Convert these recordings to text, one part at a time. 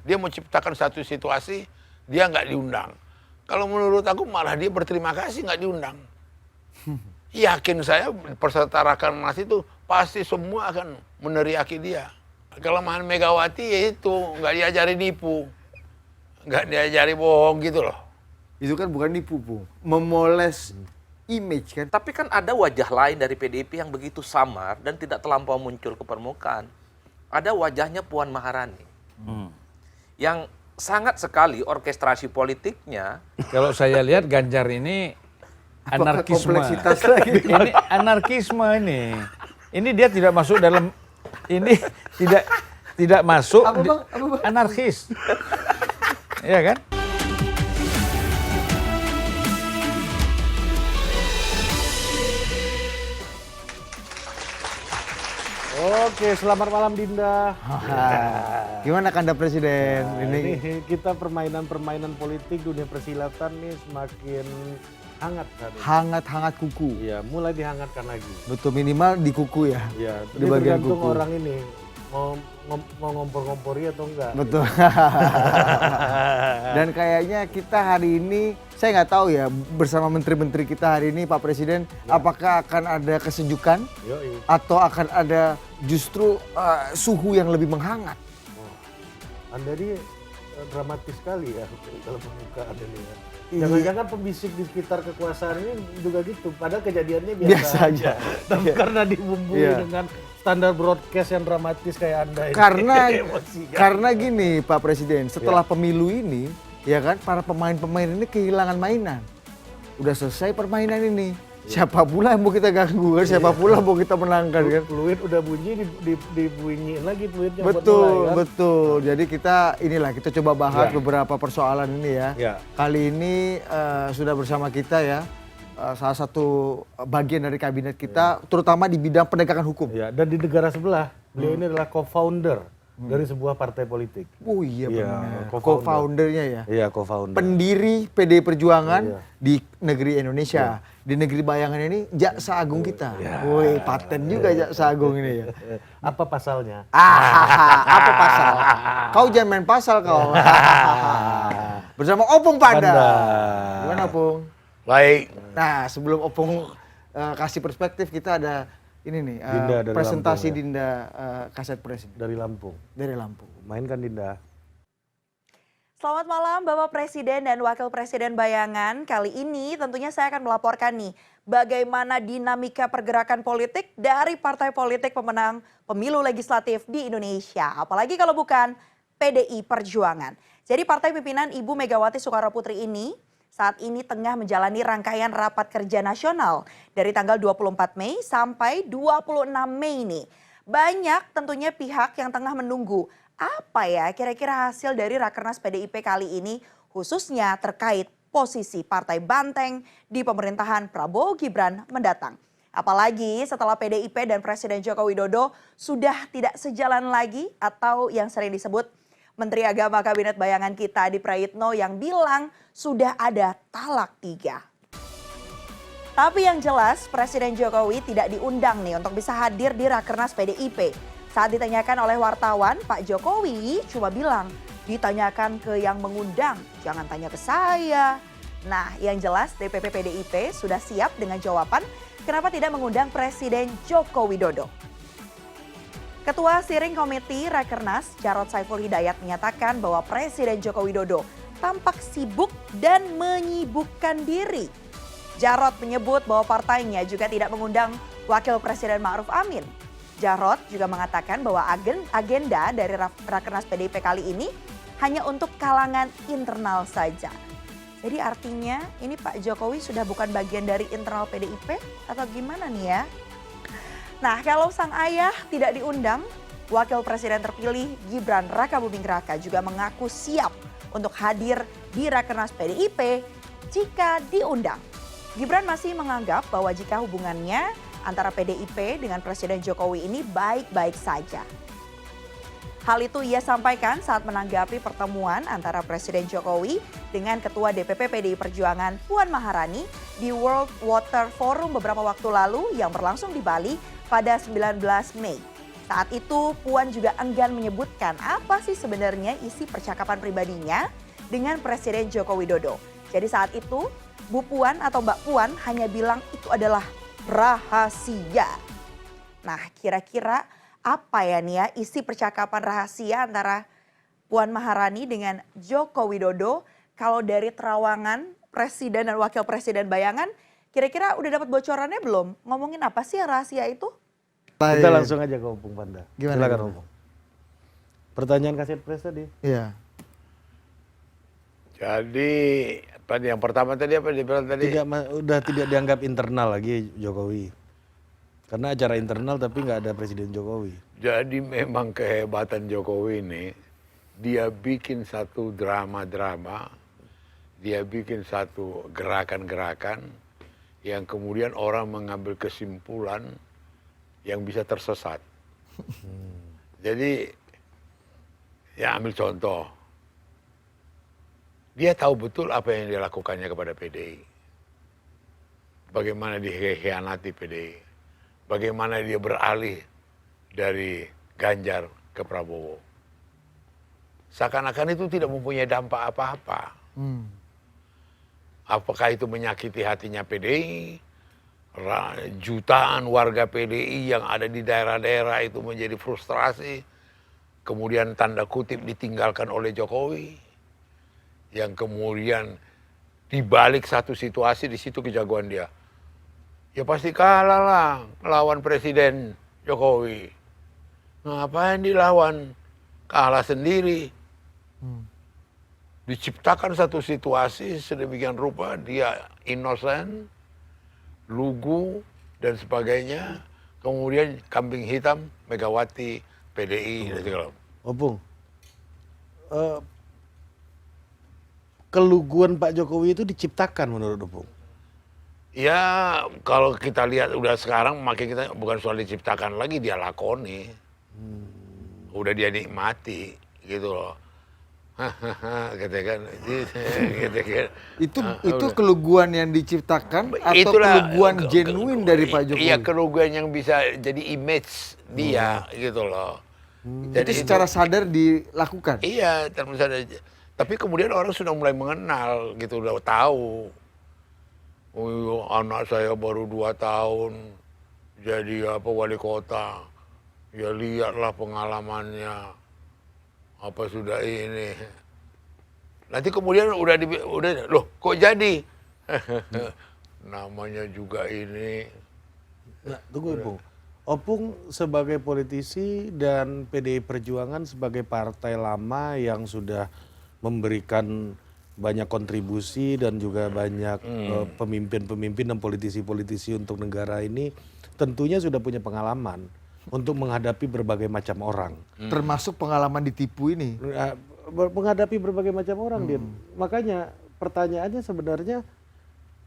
Dia mau ciptakan satu situasi, dia nggak diundang. Kalau menurut aku malah dia berterima kasih nggak diundang. Yakin saya peserta Rakernas itu pasti semua akan meneriaki dia. Kelemahan Megawati ya itu nggak diajari nipu, nggak diajari bohong gitu loh. Itu kan bukan nipu, Bu. Memoles image kan. Tapi kan ada wajah lain dari PDIP yang begitu samar dan tidak terlampau muncul ke permukaan. Ada wajahnya Puan Maharani. Yang sangat sekali orkestrasi politiknya. Kalau saya lihat Ganjar ini Apakah anarkisme. kompleksitas lagi? Ini anarkisme ini. Ini dia tidak masuk dalam ini tidak masuk Apa, Bang? Apa, Bang? anarkis. Iya kan? Oke, selamat malam Dinda. Gimana Kanda Presiden? Nah, ini kita permainan politik dunia persilatan nih semakin hangat saat ini. Hangat-hangat kuku. Iya, mulai dihangatkan lagi. Betul, minimal di kuku ya. Iya, Di ini bagian tergantung kuku. orang ini mau ngompor-ngompori atau enggak. Betul. Dan kayaknya kita hari ini, saya nggak tahu ya, bersama menteri-menteri kita hari ini Pak Presiden, apakah akan ada kesejukan Yoi. atau akan ada justru suhu yang lebih menghangat? Anda ini dramatis sekali ya dalam pembukaan ini ya. Iya. Jangan-jangan pembisik di sekitar kekuasaan ini juga gitu. Padahal kejadiannya Biasa biasa aja. Tapi Iya. karena dibumbui Iya. dengan standar broadcast yang dramatis kayak Anda ini. Karena Emosikan. karena gini Pak Presiden, setelah pemilu ini, ya kan, para pemain-pemain ini kehilangan mainan. Udah selesai permainan ini. Siapa pula yang mau kita ganggu kan? Siapa pula yang mau kita menangkan kan? Fluid udah bunyi, dibunyiin lagi fluidnya. buat Betul, mulai, kan? betul. Jadi kita coba bahas beberapa persoalan ini ya. Ya. Kali ini sudah bersama kita ya, salah satu bagian dari kabinet kita, terutama di bidang penegakan hukum. Ya, dan di negara sebelah, beliau ini adalah co-founder dari sebuah partai politik. Oh iya Iya, benar. co-founder. Co-foundernya ya. Iya, co-founder. Pendiri PDI Perjuangan Iya. di negeri Indonesia. Di negeri bayangan ini Jaksa Agung kita. Woi, paten juga Jaksa Agung ini ya. Apa pasalnya? Apa pasal? Kau jangan main pasal kau. Bersama Opung Panda. Gimana Opung? Baik. Nah, sebelum Opung kasih perspektif, kita ada ini nih, Dinda dari presentasi Lampung, ya. Dinda Kaset Pres ini, Dari Lampung. dari Lampung. Mainkan Dinda. Selamat malam Bapak Presiden dan Wakil Presiden Bayangan. Kali ini tentunya saya akan melaporkan nih bagaimana dinamika pergerakan politik dari partai politik pemenang pemilu legislatif di Indonesia. Apalagi kalau bukan PDI Perjuangan. Jadi partai pimpinan Ibu Megawati Soekarnoputri ini saat ini tengah menjalani rangkaian rapat kerja nasional dari tanggal 24 Mei sampai 26 Mei ini. Banyak tentunya pihak yang tengah menunggu apa ya kira-kira hasil dari Rakernas PDIP kali ini khususnya terkait posisi Partai Banteng di pemerintahan Prabowo Gibran mendatang. Apalagi setelah PDIP dan Presiden Joko Widodo sudah tidak sejalan lagi atau yang sering disebut Menteri Agama Kabinet Bayangan kita Adi Prayitno yang bilang sudah ada talak 3. Tapi yang jelas Presiden Jokowi tidak diundang nih untuk bisa hadir di Rakernas PDIP. Saat ditanyakan oleh wartawan, Pak Jokowi cuma bilang ditanyakan ke yang mengundang, jangan tanya ke saya. Nah, yang jelas DPP PDIP sudah siap dengan jawaban kenapa tidak mengundang Presiden Joko Widodo. Ketua Steering Committee Rakernas, Jarod Saiful Hidayat menyatakan bahwa Presiden Joko Widodo tampak sibuk dan menyibukkan diri. Jarod menyebut bahwa partainya juga tidak mengundang Wakil Presiden Ma'ruf Amin. Jarod juga mengatakan bahwa agenda dari Rakernas PDIP kali ini hanya untuk kalangan internal saja. Jadi artinya ini Pak Jokowi sudah bukan bagian dari internal PDIP atau gimana nih ya? Nah, kalau sang ayah tidak diundang, Wakil Presiden terpilih Gibran Rakabuming Raka juga mengaku siap untuk hadir di Rakernas PDIP jika diundang. Gibran masih menganggap bahwa jika hubungannya antara PDIP dengan Presiden Jokowi ini baik-baik saja. Hal itu ia sampaikan saat menanggapi pertemuan antara Presiden Jokowi dengan Ketua DPP PDI Perjuangan Puan Maharani di World Water Forum beberapa waktu lalu yang berlangsung di Bali pada 19 Mei. Saat itu Puan juga enggan menyebutkan apa sih sebenarnya isi percakapan pribadinya dengan Presiden Joko Widodo. Jadi saat itu Bu Puan atau Mbak Puan hanya bilang itu adalah rahasia. Nah, kira-kira apa ya nih ya isi percakapan rahasia antara Puan Maharani dengan Joko Widodo? Kalau dari terawangan Presiden dan Wakil Presiden bayangan, kira-kira udah dapat bocorannya belum? Ngomongin apa sih yang rahasia itu? Kita langsung aja ke Opung Panda. Gimana, Silakan gimana? Opung. Pertanyaan kaset pres tadi. Iya. Jadi yang pertama tadi apa dia bilang tadi? Udah tidak dianggap internal lagi Jokowi. Karena acara internal tapi nggak ada Presiden Jokowi. Jadi memang kehebatan Jokowi ini, dia bikin satu drama-drama, dia bikin satu gerakan-gerakan yang kemudian orang mengambil kesimpulan yang bisa tersesat. Jadi, ya ambil contoh. Dia tahu betul apa yang dia lakukannya kepada PDI. Bagaimana dikhianati PDI. Bagaimana dia beralih dari Ganjar ke Prabowo. Seakan-akan itu tidak mempunyai dampak apa-apa. Apakah itu menyakiti hatinya PDI? Jutaan warga PDI yang ada di daerah-daerah itu menjadi frustrasi. Kemudian tanda kutip ditinggalkan oleh Jokowi. Yang kemudian dibalik satu situasi, di situ kejagoan dia. Ya pasti kalah lah lawan Presiden Jokowi. Ngapain dilawan? Kalah sendiri. Diciptakan satu situasi sedemikian rupa, dia innocent, lugu, dan sebagainya. Kemudian kambing hitam, Megawati, PDI, dan segala. Opung, keluguan Pak Jokowi itu diciptakan menurut Opung? Ya kalau kita lihat udah sekarang makin kita bukan soal diciptakan lagi, dia lakoni. Udah dia nikmati gitu loh. Katakan Itu keluguan yang diciptakan atau keluguan genuine dari Pak Jokowi? Iya, keluguan yang bisa jadi image dia gitu loh. Jadi secara sadar dilakukan? Iya, sadar. Tapi kemudian orang sudah mulai mengenal gitu, udah tahu. Oh, anak saya baru 2 tahun jadi wali kota. Ya lihatlah pengalamannya. Apa sudah ini. Nanti kemudian udah loh kok jadi? Namanya juga ini. Nah, tunggu Opung. Opung sebagai politisi dan PDI Perjuangan sebagai partai lama yang sudah memberikan banyak kontribusi dan juga banyak pemimpin-pemimpin dan politisi-politisi untuk negara ini tentunya sudah punya pengalaman untuk menghadapi berbagai macam orang. Termasuk pengalaman ditipu ini? Menghadapi berbagai macam orang, Din. Makanya pertanyaannya sebenarnya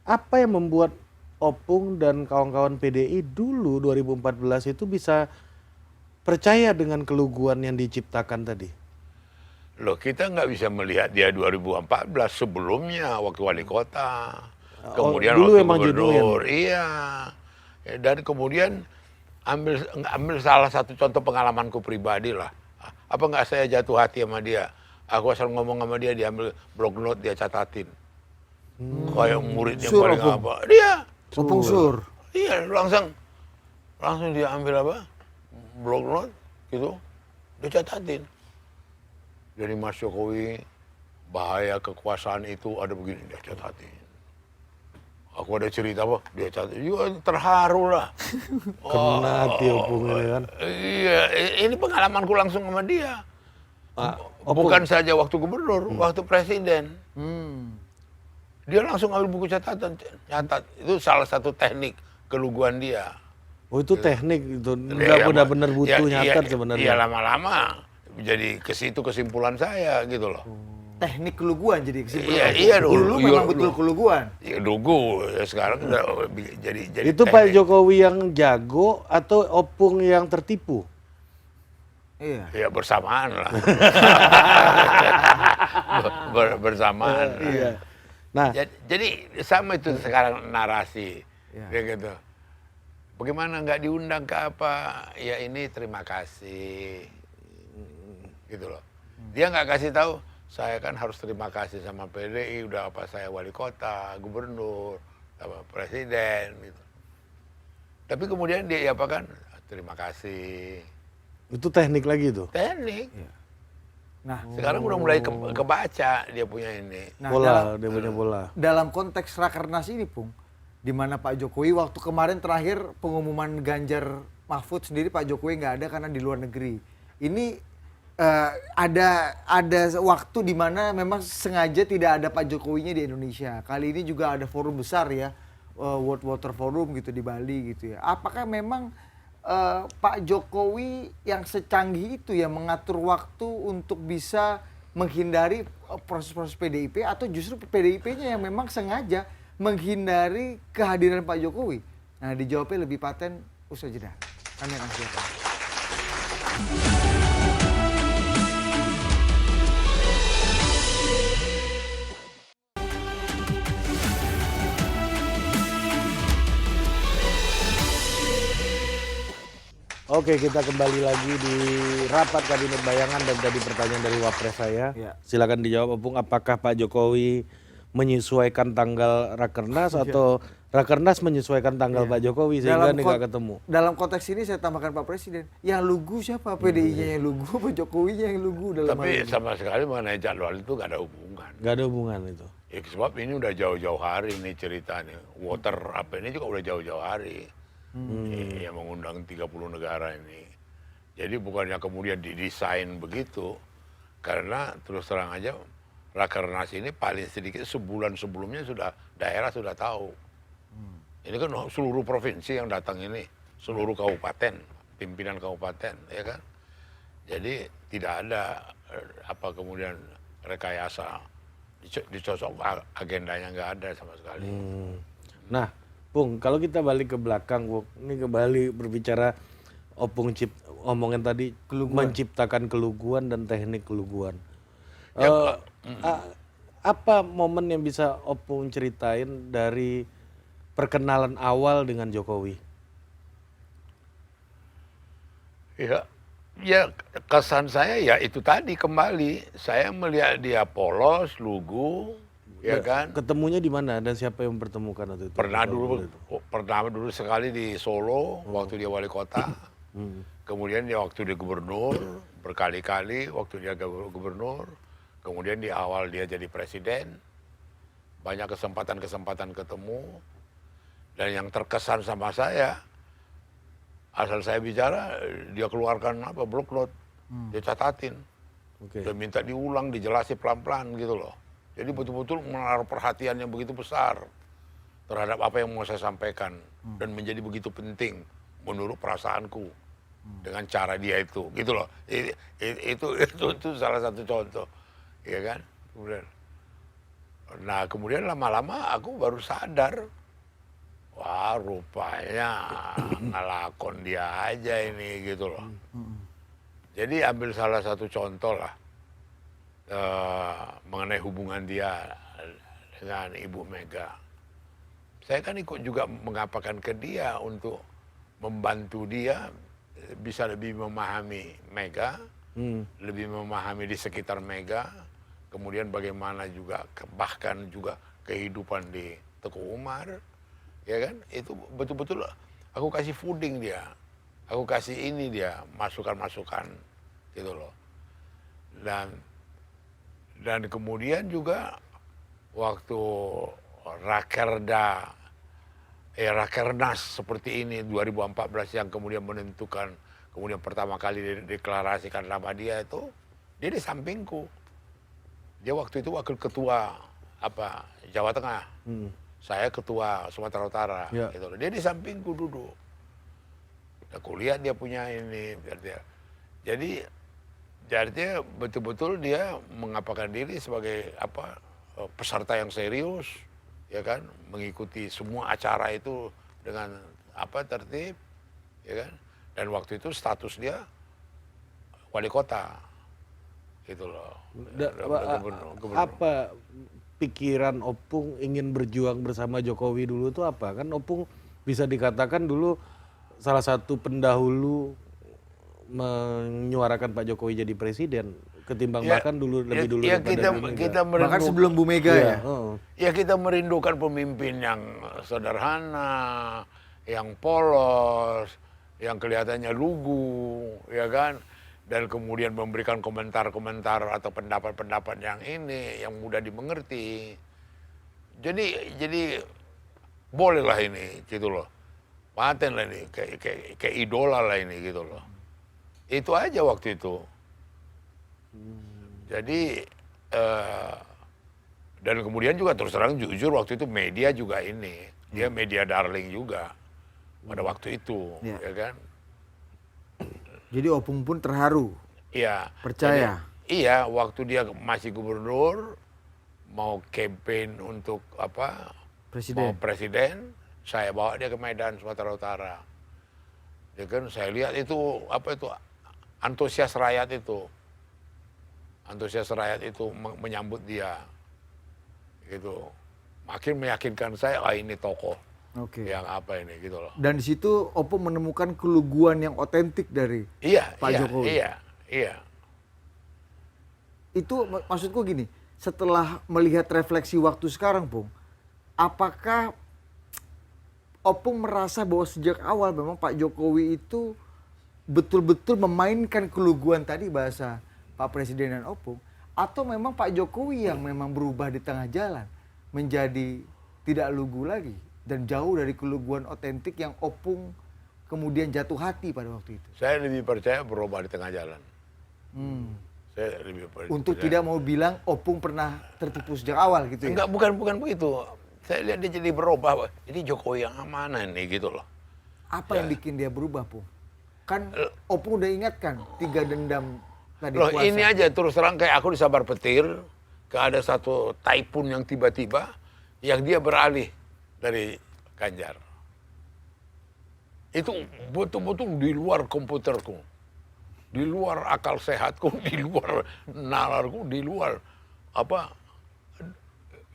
apa yang membuat Opung dan kawan-kawan PDI dulu 2014 itu bisa percaya dengan keluguan yang diciptakan tadi? Loh kita nggak bisa melihat dia 2014 sebelumnya waktu wali kota. Kemudian dulu waktu emang gubernur. Iya. Dan kemudian ambil salah satu contoh pengalamanku pribadi lah. Apa nggak saya jatuh hati sama dia? Aku asal ngomong sama dia, dia ambil blog note, dia catatin. Kayak murid yang paling apa. Dia. Opung sur. Iya, langsung dia ambil blog note gitu, dia catatin. Dari Mas Jokowi, bahaya kekuasaan itu ada begini, dia catatin. Aku ada cerita apa, dia catatin. Juga terharu lah. Kena hati Opung ini kan. Iya, ini pengalamanku langsung sama dia. Bukan saja waktu gubernur, waktu presiden. Dia langsung ambil buku catatan, catat. Itu salah satu teknik keluguan dia. Oh itu teknik itu, nggak benar-benar butuh nyatat sebenarnya. Iya lama-lama jadi ke situ kesimpulan saya gitu loh. Teknik keluguan jadi kesimpulan. Iya dulu memang betul keluguan. Iya dulu, sekarang udah jadi itu teknik. Pak Jokowi yang jago atau Opung yang tertipu? Iya. Ya bersamaan lah. Bersamaan. Nah, Jadi sama itu sekarang narasi, ya gitu. bagaimana nggak diundang ke apa? Ya ini terima kasih, gitu loh. Dia nggak kasih tahu, saya kan harus terima kasih sama PDI, udah apa saya wali kota, gubernur, sama presiden, gitu. Tapi kemudian dia apakan? Terima kasih. Itu teknik lagi tuh. Teknik. Nah, Sekarang udah mulai kebaca dia punya ini. nah Bola, dia punya bola. dalam konteks Rakernas ini, Pung, di mana Pak Jokowi waktu kemarin terakhir pengumuman Ganjar Mahfud sendiri Pak Jokowi nggak ada karena di luar negeri. Ini ada waktu di mana memang sengaja tidak ada Pak Jokowinya di Indonesia. Kali ini juga ada forum besar ya, World Water Forum gitu di Bali gitu ya. Apakah memang Pak Jokowi yang secanggih itu ya mengatur waktu untuk bisa menghindari proses-proses PDIP, atau justru PDIP-nya yang memang sengaja menghindari kehadiran Pak Jokowi? Nah, dijawabnya lebih paten usai jeda. Kami akan siapkan. Oke, kita kembali lagi di rapat kabinet bayangan dan tadi pertanyaan dari Wapres saya. Ya. Silakan dijawab, Opung, apakah Pak Jokowi menyesuaikan tanggal Rakernas atau Rakernas menyesuaikan tanggal Pak Jokowi sehingga ini nggak ketemu? Dalam konteks ini saya tambahkan Pak Presiden, yang lugu siapa? PDI-nya yang lugu, Pak Jokowinya yang lugu dalam hal Tapi ini? sama sekali mengenai jadwal itu nggak ada hubungan. Nggak ada hubungan itu. Ya, sebab ini udah jauh-jauh hari ini ceritanya. Water apa ini juga udah jauh-jauh hari. Yang mengundang 30 negara ini. Jadi bukannya kemudian didesain begitu. Karena terus terang aja Rakernas ini paling sedikit sebulan sebelumnya daerah sudah tahu. Ini kan seluruh provinsi yang datang ini, seluruh kabupaten, pimpinan kabupaten, ya kan. Jadi tidak ada apa kemudian rekayasa dicocok agendanya, nggak ada sama sekali. Nah, Pung, kalau kita balik ke belakang, Pung, ini kembali berbicara Opung omongin tadi menciptakan keluguan dan teknik keluguan. Apa momen yang bisa Opung ceritain dari perkenalan awal dengan Jokowi? Ya kesan saya ya itu tadi kembali. Saya melihat dia polos, lugu, ya kan. Ketemunya di mana dan siapa yang mempertemukan waktu itu? Pernah dulu sekali di Solo waktu dia wali kota. Kemudian dia waktu dia gubernur, berkali-kali waktu dia gubernur. Kemudian di awal dia jadi presiden. Banyak kesempatan-kesempatan ketemu. Dan yang terkesan sama saya, asal saya bicara, dia keluarkan blok note, dia catatin. Dia minta diulang, dijelasin pelan-pelan gitu loh. Jadi betul-betul menaruh perhatian yang begitu besar terhadap apa yang mau saya sampaikan. Dan menjadi begitu penting menurut perasaanku dengan cara dia itu, gitu loh. Itu salah satu contoh, ya kan. Kemudian lama-lama aku baru sadar, wah rupanya ngelakon dia aja ini, gitu loh. Jadi ambil salah satu contoh lah mengenai hubungan dia dengan Ibu Mega. Saya kan ikut juga mengapakan ke dia untuk membantu dia bisa lebih memahami Mega, lebih memahami di sekitar Mega, kemudian bagaimana juga bahkan juga kehidupan di Teguh Umar, ya kan? Itu betul-betul aku kasih fooding dia, aku kasih ini dia masukan-masukan, gitu loh. Dan kemudian juga waktu Rakernas seperti ini 2014 yang kemudian menentukan, kemudian pertama kali deklarasikan nama dia itu, dia di sampingku. Dia waktu itu wakil ketua Jawa Tengah, saya ketua Sumatera Utara, gitu loh. Dia di sampingku duduk. Aku lihat dia punya ini, jadi betul-betul dia mengapakan diri sebagai peserta yang serius, ya kan, mengikuti semua acara itu dengan tertib, ya kan. Dan waktu itu status dia wali kota, gitu loh. Gubernur. Apa pikiran Opung ingin berjuang bersama Jokowi dulu itu apa? Kan Opung bisa dikatakan dulu salah satu pendahulu menyuarakan Pak Jokowi jadi presiden ketimbang bahkan lebih dulu ya daripada Bu Mega. kita Bahkan merindu, sebelum Bu Mega ya. Oh. ya kita merindukan pemimpin yang sederhana, yang polos, yang kelihatannya lugu, ya kan? Dan kemudian memberikan komentar-komentar atau pendapat-pendapat yang ini, yang mudah dimengerti. Jadi bolehlah ini, gitu loh. Paten lah ini, kayak idola lah ini, gitu loh. Itu aja waktu itu. Jadi, dan kemudian juga terus terang jujur waktu itu media juga ini. Dia media darling juga pada waktu itu, Ya. ya kan? Jadi Opung pun terharu. Iya. Percaya. Jadi, iya, waktu dia masih gubernur, mau campaign untuk mau presiden, saya bawa dia ke Medan Sumatera Utara. Ya kan, saya lihat itu antusias rakyat itu menyambut dia, gitu. Makin meyakinkan saya, ini tokoh Oke. yang apa ini, gitu loh. Dan di situ Opung menemukan keluguan yang otentik dari Iya, Pak Jokowi. Iya. Itu maksudku gini, setelah melihat refleksi waktu sekarang, Pung, apakah Opung merasa bahwa sejak awal memang Pak Jokowi itu betul-betul memainkan keluguan tadi bahasa Pak Presiden dan Opung, atau memang Pak Jokowi yang memang berubah di tengah jalan menjadi tidak lugu lagi dan jauh dari keluguan otentik yang Opung kemudian jatuh hati pada waktu itu? Saya lebih percaya berubah di tengah jalan. Saya lebih Untuk percaya. tidak mau bilang Opung pernah tertipu sejak awal gitu ya? Enggak, bukan begitu. Saya lihat dia jadi berubah. Ini Jokowi yang amanah nih, gitu loh. Apa yang bikin dia berubah, Pung? Kan Opung udah ingatkan 3 dendam tadi Loh, puasa. ini aja terus terang kayak aku di Sabar Petir, ada satu typhoon yang tiba-tiba yang dia beralih dari Ganjar. Itu betul-betul di luar komputerku, di luar akal sehatku, di luar nalarku, di luar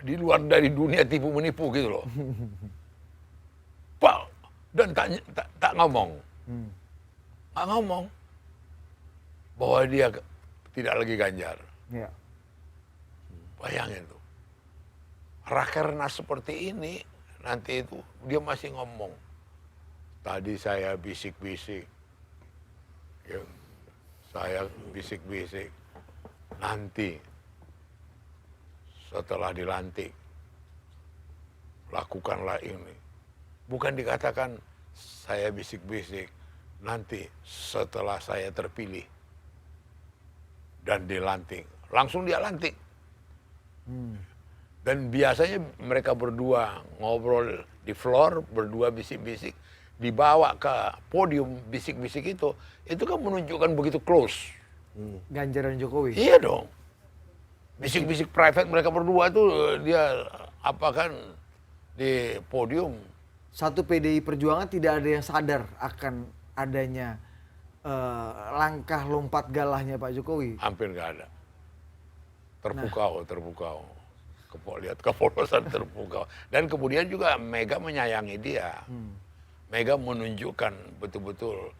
di luar dari dunia tipu menipu, gitu loh. Pak, dan tak ngomong. Tak ngomong bahwa dia tidak lagi Ganjar. Ya. Bayangin tuh. Rakernas seperti ini, nanti itu dia masih ngomong. Tadi saya bisik-bisik. Ya, saya bisik-bisik. Nanti setelah dilantik, lakukanlah ini. Bukan dikatakan saya bisik-bisik, nanti setelah saya terpilih dan dilantik. Langsung dia lantik. Dan biasanya mereka berdua ngobrol di floor, berdua bisik-bisik, dibawa ke podium bisik-bisik itu kan menunjukkan begitu close. Ganjar dan Jokowi. Iya dong. Bisik-bisik private mereka berdua tuh dia di podium. Satu PDI Perjuangan tidak ada yang sadar akan adanya langkah lompat galahnya Pak Jokowi. Hampir nggak ada. Terpukau. Lihat kepolosan terpukau. Dan kemudian juga Mega menyayangi dia. Mega menunjukkan betul-betul.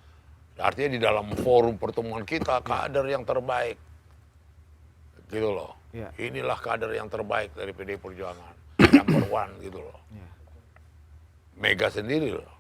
Artinya di dalam forum pertemuan kita, kader yang terbaik. Gitu loh. Ya. Inilah kader yang terbaik dari PDI Perjuangan. Number one, gitu loh. Ya. Mega sendiri loh.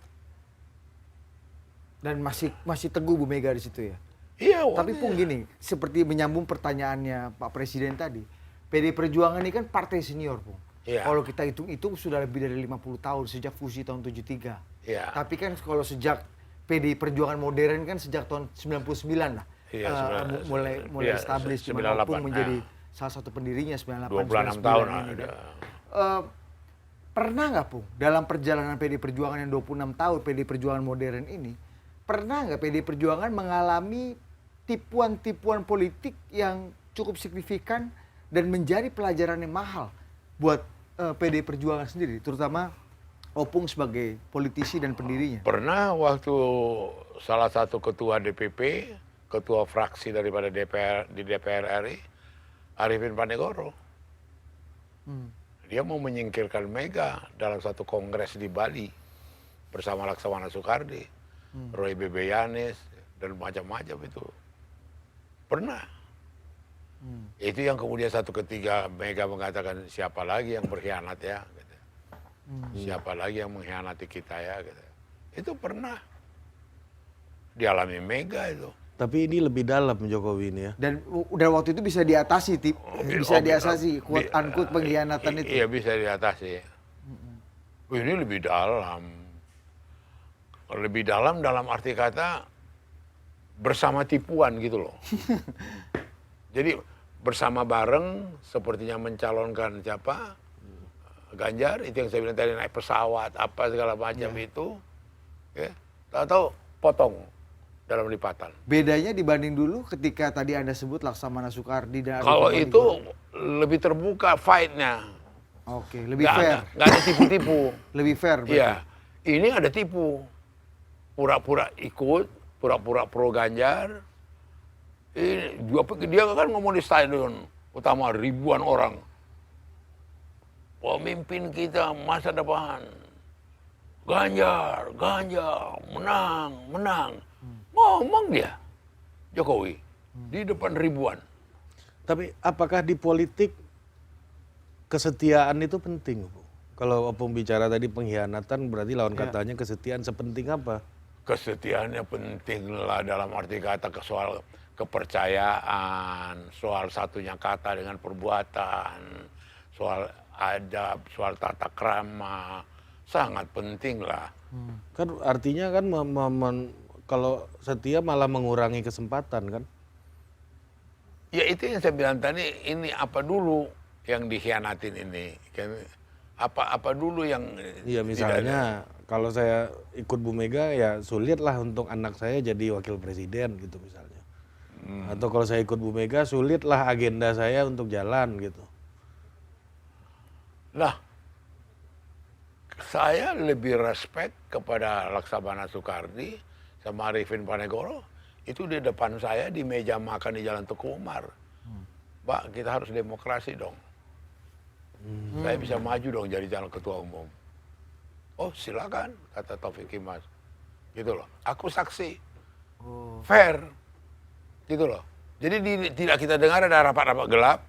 Dan masih teguh Bu Mega di situ ya. Iya. Tapi Pung gini, seperti menyambung pertanyaannya Pak Presiden tadi, PDI Perjuangan ini kan partai senior, Pung. Iya. Kalau kita hitung sudah lebih dari 50 tahun sejak fusi tahun 73. Iya. Tapi kan kalau sejak PDI Perjuangan modern kan sejak tahun 99 lah. Iya, mulai iya, establish, 98, dimana Opung menjadi ya. salah satu pendirinya 98, 26 99 tahun ini. ada. Pernah nggak Pung dalam perjalanan PDI Perjuangan yang 26 tahun PDI Perjuangan modern ini, pernah nggak PDI Perjuangan mengalami tipuan-tipuan politik yang cukup signifikan dan menjadi pelajaran yang mahal buat PDI Perjuangan sendiri, terutama Opung sebagai politisi dan pendirinya? Pernah waktu salah satu ketua DPP, ketua fraksi daripada DPR RI, Arifin Panegoro. Dia mau menyingkirkan Mega dalam satu kongres di Bali bersama Laksamana Soekardi. Roy Bebeyanes, dan macam-macam itu. Pernah. Itu yang kemudian satu ketika Mega mengatakan siapa lagi yang berkhianat ya. Gitu. Siapa lagi yang mengkhianati kita ya. Gitu. Itu pernah. Dialami Mega itu. Tapi ini lebih dalam Jokowi ini ya. Dan waktu itu bisa diatasi, bisa diatasi quote unquote pengkhianatan itu. Iya bisa diatasi. Ini lebih dalam. Lebih dalam dalam arti kata bersama tipuan gitu loh. Jadi bersama bareng sepertinya mencalonkan siapa? Ganjar, itu yang saya bilang tadi naik pesawat, apa segala macam itu. Ya, tahu-tahu potong dalam lipatan. Bedanya dibanding dulu ketika tadi Anda sebut Laksamana Soekardi dan Kalau Arifin itu Panigoro. lebih terbuka fight-nya. Oke, lebih fair. Nggak ada tipu-tipu. Lebih fair berarti. Iya, ini ada tipu. Pura-pura ikut, pura-pura pro Ganjar. Dia kan ngomong di stadion utama ribuan orang. Pemimpin kita masa depan. Ganjar, menang. Ngomong dia, Jokowi, di depan ribuan. Tapi apakah di politik kesetiaan itu penting, Bu? Kalau Opung bicara tadi pengkhianatan, berarti lawan katanya kesetiaan sepenting apa? Kesetiaannya penting lah dalam arti kata soal kepercayaan, soal satunya kata dengan perbuatan, soal adab, soal tata krama, sangat penting lah. Kan artinya kan kalau setia malah mengurangi kesempatan kan? Ya itu yang saya bilang tadi, ini apa dulu yang dikhianatin ini? Apa dulu yang... Iya misalnya kalau saya ikut Bu Mega ya sulit lah untuk anak saya jadi wakil presiden gitu misalnya. Atau kalau saya ikut Bu Mega sulit lah agenda saya untuk jalan gitu. Nah, saya lebih respect kepada Laksamana Soekardi sama Arifin Panigoro. Itu di depan saya di meja makan di Jalan Teguh Umar. Pak, kita harus demokrasi dong. Saya bisa maju dong jadi calon ketua umum. Oh silakan, kata Taufik Kimas. Gitu loh, aku saksi. Fair. Gitu loh. Jadi tidak kita dengar ada rapat-rapat gelap.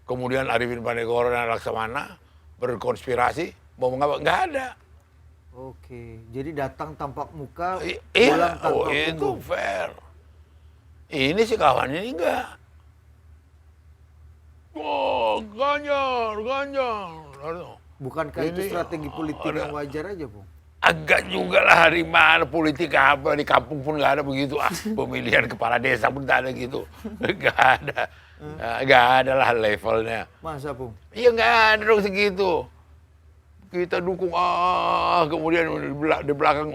Kemudian Arifin Panigoro dan Laksamana berkonspirasi. Mau mengapa? Nggak ada. Oke, jadi datang tampak muka, Iya, pulang tanpa itu punggung. fair. Ini si kawan ini enggak. Oh, Ganjar. Bukankah itu Ini, strategi politik yang wajar aja, Bung? Agak juga lah, hari mana politik apa, di kampung pun nggak ada begitu. Pemilihan kepala desa pun tak ada gitu. Nggak ada. Nggak ada lah levelnya. Masa, Bung? Iya nggak ada dong segitu. Kita dukung, kemudian di belakang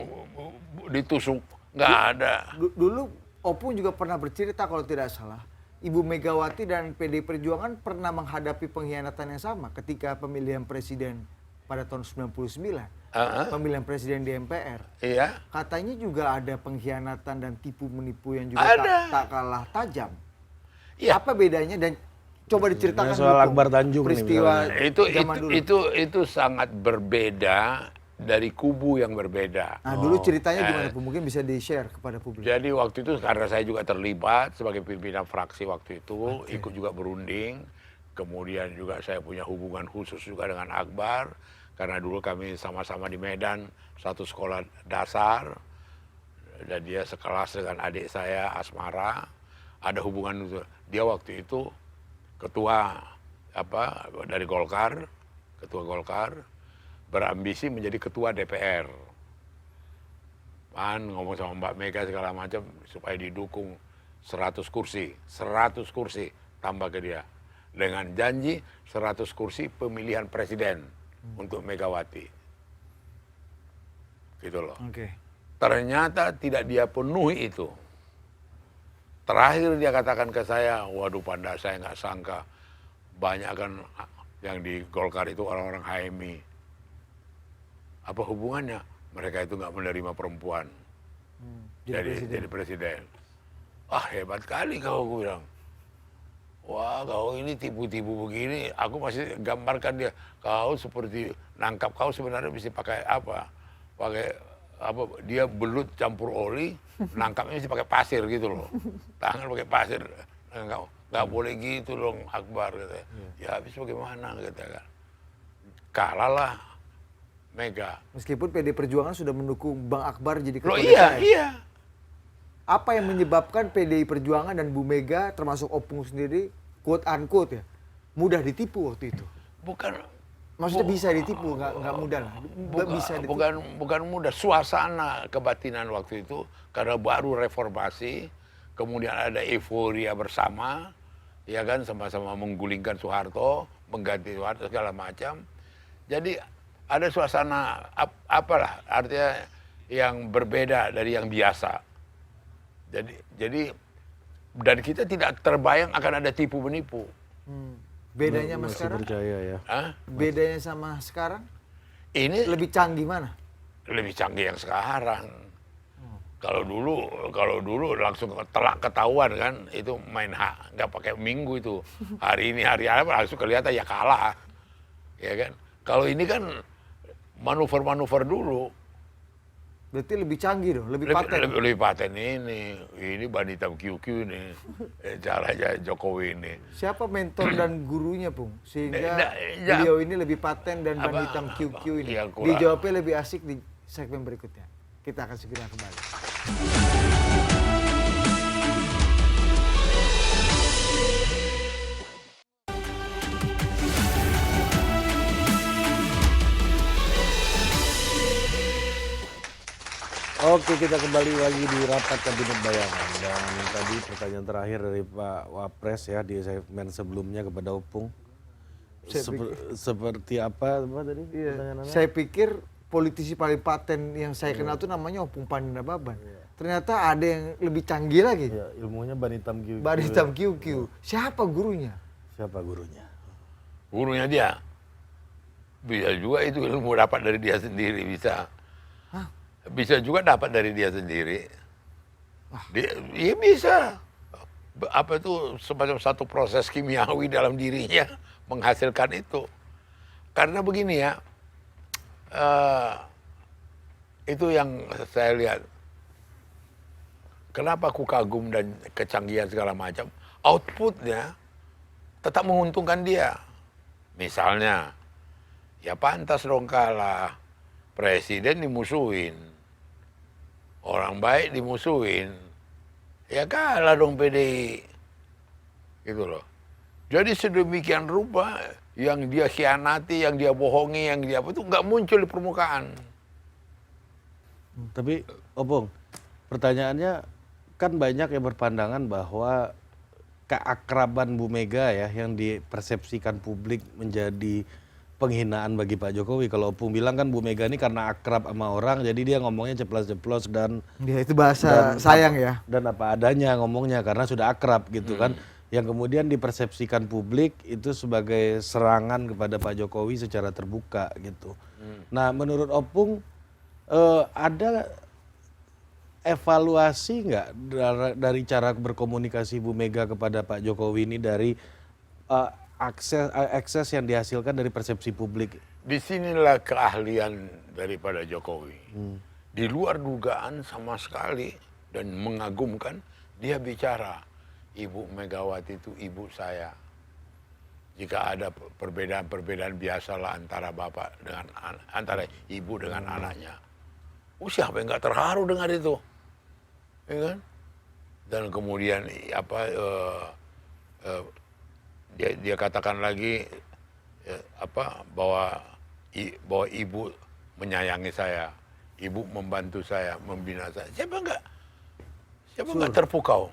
ditusuk. Nggak ada. Dulu Opung juga pernah bercerita kalau tidak salah, Ibu Megawati dan PD Perjuangan pernah menghadapi pengkhianatan yang sama ketika pemilihan presiden pada tahun 99. Pemilihan presiden di MPR. Iya. Katanya juga ada pengkhianatan dan tipu menipu yang juga Ada. tak kalah tajam. Iya. Apa bedanya dan coba diceritakan Ini soal dulu, Akbar Bung, Tanjung nih peristiwa misalnya. zaman dulu. Itu sangat berbeda dari kubu yang berbeda. Nah, dulu ceritanya gimana, Bu? Mungkin bisa di-share kepada publik. Jadi waktu itu karena saya juga terlibat sebagai pimpinan fraksi waktu itu, ikut juga berunding. Kemudian juga saya punya hubungan khusus juga dengan Akbar. Karena dulu kami sama-sama di Medan, satu sekolah dasar. Dan dia sekelas dengan adik saya, Asmara. Ada hubungan itu. Dia waktu itu ketua dari Golkar, ketua Golkar. Berambisi menjadi ketua DPR. Ngomong sama Mbak Mega segala macam supaya didukung 100 kursi tambah ke dia. Dengan janji 100 kursi pemilihan presiden untuk Megawati. Gitu loh. Oke. Ternyata tidak dia penuhi itu. Terakhir dia katakan ke saya, waduh Panda, saya nggak sangka banyak kan yang di Golkar itu orang-orang HMI. Apa hubungannya? Mereka itu nggak menerima perempuan jadi presiden. Hebat kali kau, gue bilang. Wah, kau ini tipu-tipu begini. Aku masih gambarkan dia. Kau seperti nangkap kau sebenarnya bisa pakai apa? Pakai dia belut campur oli, nangkapnya mesti pakai pasir gitu loh. Tangan pakai pasir. Nggak boleh gitu dong Akbar katanya. Ya habis bagaimana kata kan. Kalah lah Mega. Meskipun PD Perjuangan sudah mendukung Bang Akbar jadi Loh ketua iya, DPR. iya. Apa yang menyebabkan PDI Perjuangan dan Bu Mega termasuk Opung sendiri quote unquote ya mudah ditipu waktu itu? Bukan Maksudnya bisa ditipu, nggak mudah lah. Bisa ditipu. bukan mudah. Suasana kebatinan waktu itu karena baru reformasi, kemudian ada euforia bersama, ya kan, sama-sama menggulingkan Soeharto, mengganti Soeharto segala macam. Jadi ada suasana apalah artinya yang berbeda dari yang biasa. Jadi dan kita tidak terbayang akan ada tipu menipu. Bedanya sama Masih sekarang? percaya ya. Hah? Bedanya sama sekarang? Ini Lebih canggih mana? lebih canggih yang sekarang. Kalau dulu langsung telak ketahuan kan, itu main hak, nggak pakai minggu itu. Hari ini hari apa langsung kelihatan ya kalah, ya kan. Kalau ini kan manuver-manuver dulu. Berarti lebih canggih dong, lebih paten. Lebih paten ini ban hitam QQ nih, caranya Jokowi ini. Siapa mentor dan gurunya, Bung? Sehingga Ya, beliau ini lebih paten dan ban apa- hitam QQ ini. yang kurang. Dijawabnya lebih asik di segmen berikutnya. Kita akan segera kembali. Oke, kita kembali lagi di rapat kabinet bayangan dan tadi pertanyaan terakhir dari Pak Wapres ya di segmen sebelumnya kepada Opung. Seperti apa tadi pertanyaan Anda? Saya pikir politisi paling paten yang saya kenal tuh namanya Opung Pandanababan. Ternyata ada yang lebih canggih lagi. Ya, ilmunya ban hitam QQ. Ban hitam QQ. Siapa gurunya? Siapa gurunya? Gurunya dia. Bisa juga itu ilmu dapat dari dia sendiri, bisa. Bisa juga dapat dari dia sendiri. Iya bisa. Apa itu semacam satu proses kimiawi dalam dirinya menghasilkan itu. Karena begini ya, itu yang saya lihat. Kenapa aku kagum dan kecanggihan segala macam, outputnya tetap menguntungkan dia. Misalnya, ya pantas dong kalah. Presiden dimusuhin. Orang baik dimusuhin. Ya kalah dong PDI. Gitu loh. Jadi sedemikian rupa yang dia khianati, yang dia bohongi, yang dia apa itu nggak muncul di permukaan. Tapi Opung, pertanyaannya kan banyak yang berpandangan bahwa keakraban Bu Mega ya yang dipersepsikan publik menjadi penghinaan bagi Pak Jokowi. Kalau Opung bilang kan Bu Mega ini karena akrab sama orang jadi dia ngomongnya ceplas-ceplos dan Ya itu bahasa sayang ya. dan apa adanya ngomongnya karena sudah akrab gitu kan. Yang kemudian dipersepsikan publik itu sebagai serangan kepada Pak Jokowi secara terbuka gitu. Nah, menurut Opung ada evaluasi nggak dari cara berkomunikasi Bu Mega kepada Pak Jokowi ini dari akses yang dihasilkan dari persepsi publik? Disinilah keahlian daripada Jokowi. Di luar dugaan sama sekali dan mengagumkan, dia bicara, Ibu Megawati itu ibu saya. Jika ada perbedaan-perbedaan biasalah antara bapak dengan antara ibu dengan anaknya. Siapa yang nggak terharu dengar itu, ya kan? Dan kemudian dia katakan lagi bahwa ibu menyayangi saya, ibu membantu saya, membina saya. Siapa nggak terpukau?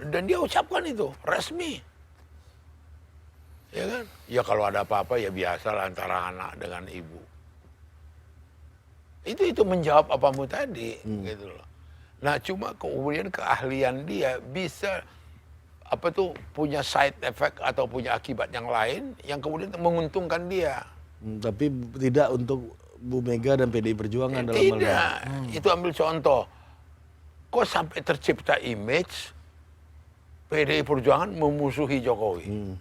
Dan dia ucapkan itu resmi, ya kan? Ya kalau ada apa-apa ya biasalah antara anak dengan ibu. Itu menjawab apamu tadi, gitu loh. Nah cuma kemudian keahlian dia bisa punya side effect atau punya akibat yang lain yang kemudian menguntungkan dia. Tapi tidak untuk Bu Mega dan PDI Perjuangan dalam hal ini. Tidak, itu ambil contoh. Kok sampai tercipta image PDI Perjuangan memusuhi Jokowi?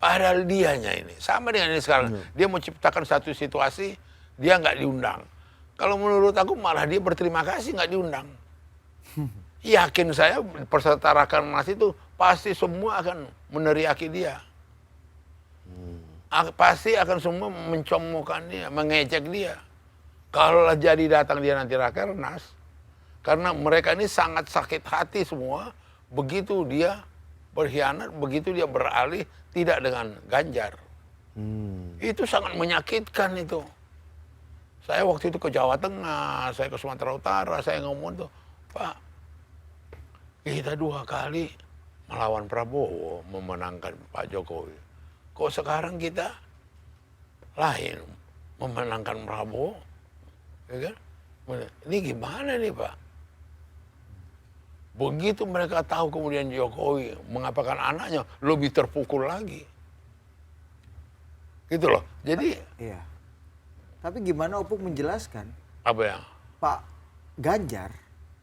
Padahal dianya ini sama dengan ini sekarang. Dia menciptakan satu situasi dia nggak diundang. Kalau menurut aku malah dia berterima kasih nggak diundang. Yakin saya peserta Rakernas itu pasti semua akan meneriaki dia. Pasti akan semua mencomokan dia, mengejek dia. Kalau jadi datang dia nanti Rakernas, karena mereka ini sangat sakit hati semua, begitu dia berkhianat, begitu dia beralih tidak dengan Ganjar. Itu sangat menyakitkan itu. Saya waktu itu ke Jawa Tengah, saya ke Sumatera Utara, saya ngomong tuh, Pak, kita 2 kali melawan Prabowo, memenangkan Pak Jokowi. Kok sekarang kita lain memenangkan Prabowo? Ya kan? Ini gimana nih Pak? Begitu mereka tahu kemudian Jokowi mengapakan anaknya, lebih terpukul lagi. Gitu loh. Jadi Iya. Tapi gimana Opung menjelaskan apa ya? Pak Ganjar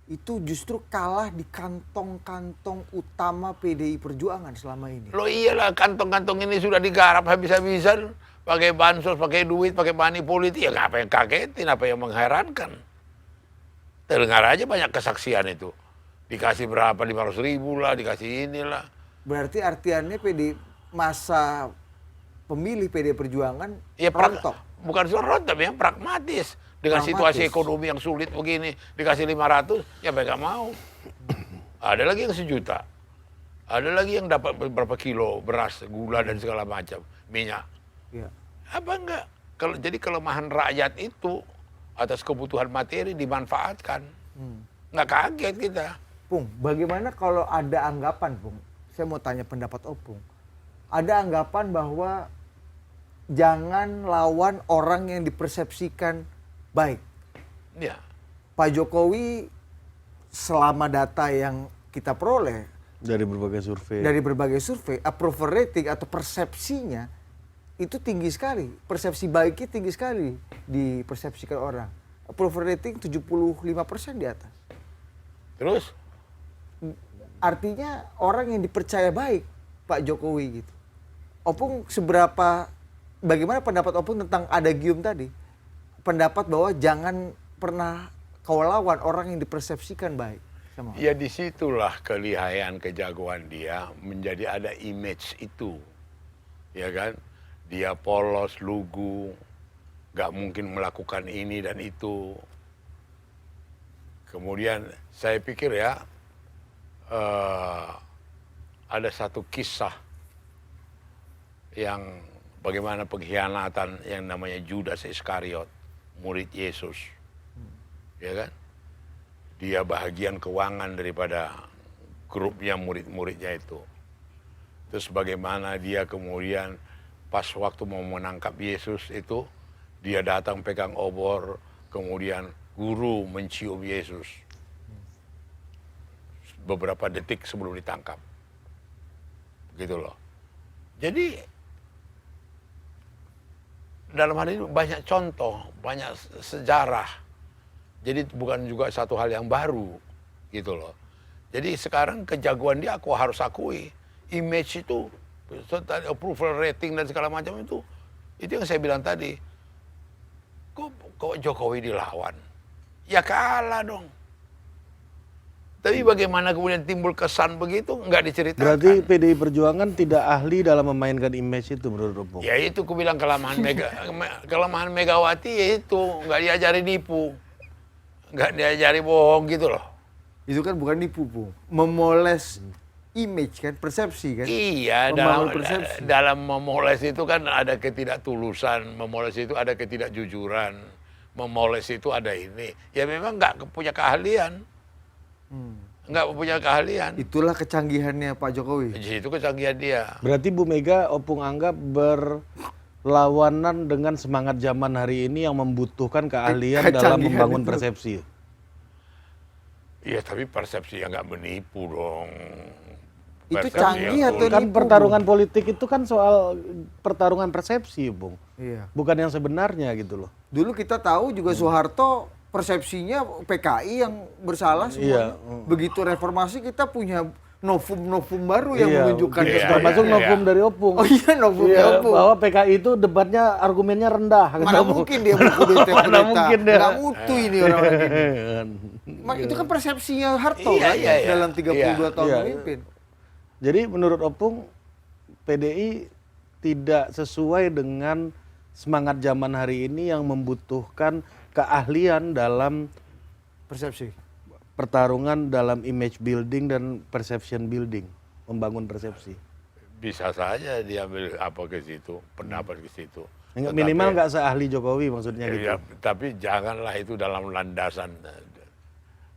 itu justru kalah di kantong-kantong utama PDI Perjuangan selama ini. Loh iyalah, kantong-kantong ini sudah digarap habis-habisan, pakai bansos, pakai duit, pakai money politik, ya apa yang kagetin, apa yang mengherankan. Dengar aja banyak kesaksian itu. Dikasih berapa, 500.000 lah, dikasih inilah. Berarti artiannya masa pemilih PDI Perjuangan Ya rontok. bukan rontok, yang pragmatis. Dengan situasi Pragmatis. ekonomi yang sulit begini, dikasih 500, ya mereka mau. Ada lagi yang 1 juta. Ada lagi yang dapat beberapa kilo beras, gula dan segala macam, minyak. Iya. Apa enggak? Jadi kelemahan rakyat itu atas kebutuhan materi dimanfaatkan. Nggak kaget kita. Pung, bagaimana kalau ada anggapan, Pung? Saya mau tanya pendapat Opung. Ada anggapan bahwa jangan lawan orang yang dipersepsikan baik. Ya. Pak Jokowi selama data yang kita peroleh Dari berbagai survei. dari berbagai survei, approval rating atau persepsinya itu tinggi sekali. Persepsi baiknya tinggi sekali dipersepsikan orang. Approval rating 75% di atas. Terus? Artinya orang yang dipercaya baik Pak Jokowi gitu. Opung bagaimana pendapat Opung tentang adagium tadi? Pendapat bahwa jangan pernah kau lawan orang yang dipersepsikan baik. Sama. Ya disitulah kelihayan kejagoan dia menjadi ada image itu. Ya kan? Dia polos, lugu, nggak mungkin melakukan ini dan itu. Kemudian saya pikir ya, ada satu kisah yang bagaimana pengkhianatan yang namanya Judas Iskariot, murid Yesus. Ya kan? Dia bahagian keuangan daripada grupnya murid-muridnya itu. Terus bagaimana dia kemudian pas waktu mau menangkap Yesus itu, dia datang pegang obor, kemudian guru mencium Yesus. Beberapa detik sebelum ditangkap. Gitu loh. Jadi dalam hal ini banyak contoh, banyak sejarah. Jadi bukan juga satu hal yang baru, gitu loh. Jadi sekarang kejagoan dia aku harus akui. Image itu, approval rating dan segala macam itu yang saya bilang tadi. Kok Jokowi dilawan? Ya kalah dong. Tapi bagaimana kemudian timbul kesan begitu, nggak diceritakan. Berarti PDI Perjuangan tidak ahli dalam memainkan image itu menurut Opung? Ya itu aku bilang kelemahan Megawati ya itu, nggak diajari nipu. Nggak diajari bohong gitu loh. Itu kan bukan nipu, Pung. Memoles image kan, persepsi kan. Iya, Membangun persepsi. dalam memoles itu kan ada ketidaktulusan, memoles itu ada ketidakjujuran, memoles itu ada ini. Ya memang nggak punya keahlian. Nggak punya keahlian. Itulah kecanggihannya Pak Jokowi. Itu kecanggihan dia. Berarti Bu Mega Opung anggap berlawanan dengan semangat zaman hari ini yang membutuhkan keahlian dalam Kecanggihan membangun itu. persepsi. Iya, tapi persepsi yang nggak menipu dong. Itu Persepsi canggih yang atau tulus. Kan pertarungan politik itu kan soal pertarungan persepsi, Bung. Iya. Bukan yang sebenarnya gitu loh. Dulu kita tahu juga Soeharto persepsinya PKI yang bersalah semua. Iya. Begitu reformasi kita punya novum baru yang Iya, menunjukkan gitu. Iya, termasuk iya, novum iya. dari Opung. Oh iya, novum Iya, Opung. bahwa PKI itu debatnya argumennya rendah. kata Mana Opung. mungkin dia buku detail Mana mungkin dia. Nggak mutu ini orang-orang ini. Itu kan persepsinya Harto Iya, kan iya, iya. dalam 32 tahun Iya. memimpin. Jadi menurut Opung, PDI tidak sesuai dengan semangat zaman hari ini yang membutuhkan keahlian dalam Persepsi. pertarungan dalam image building dan perception building, membangun persepsi. Bisa saja diambil apa ke situ, pendapat ke situ. Enggak, Tetapi- minimal nggak seahli Jokowi maksudnya gitu. Ya, tapi janganlah itu dalam landasan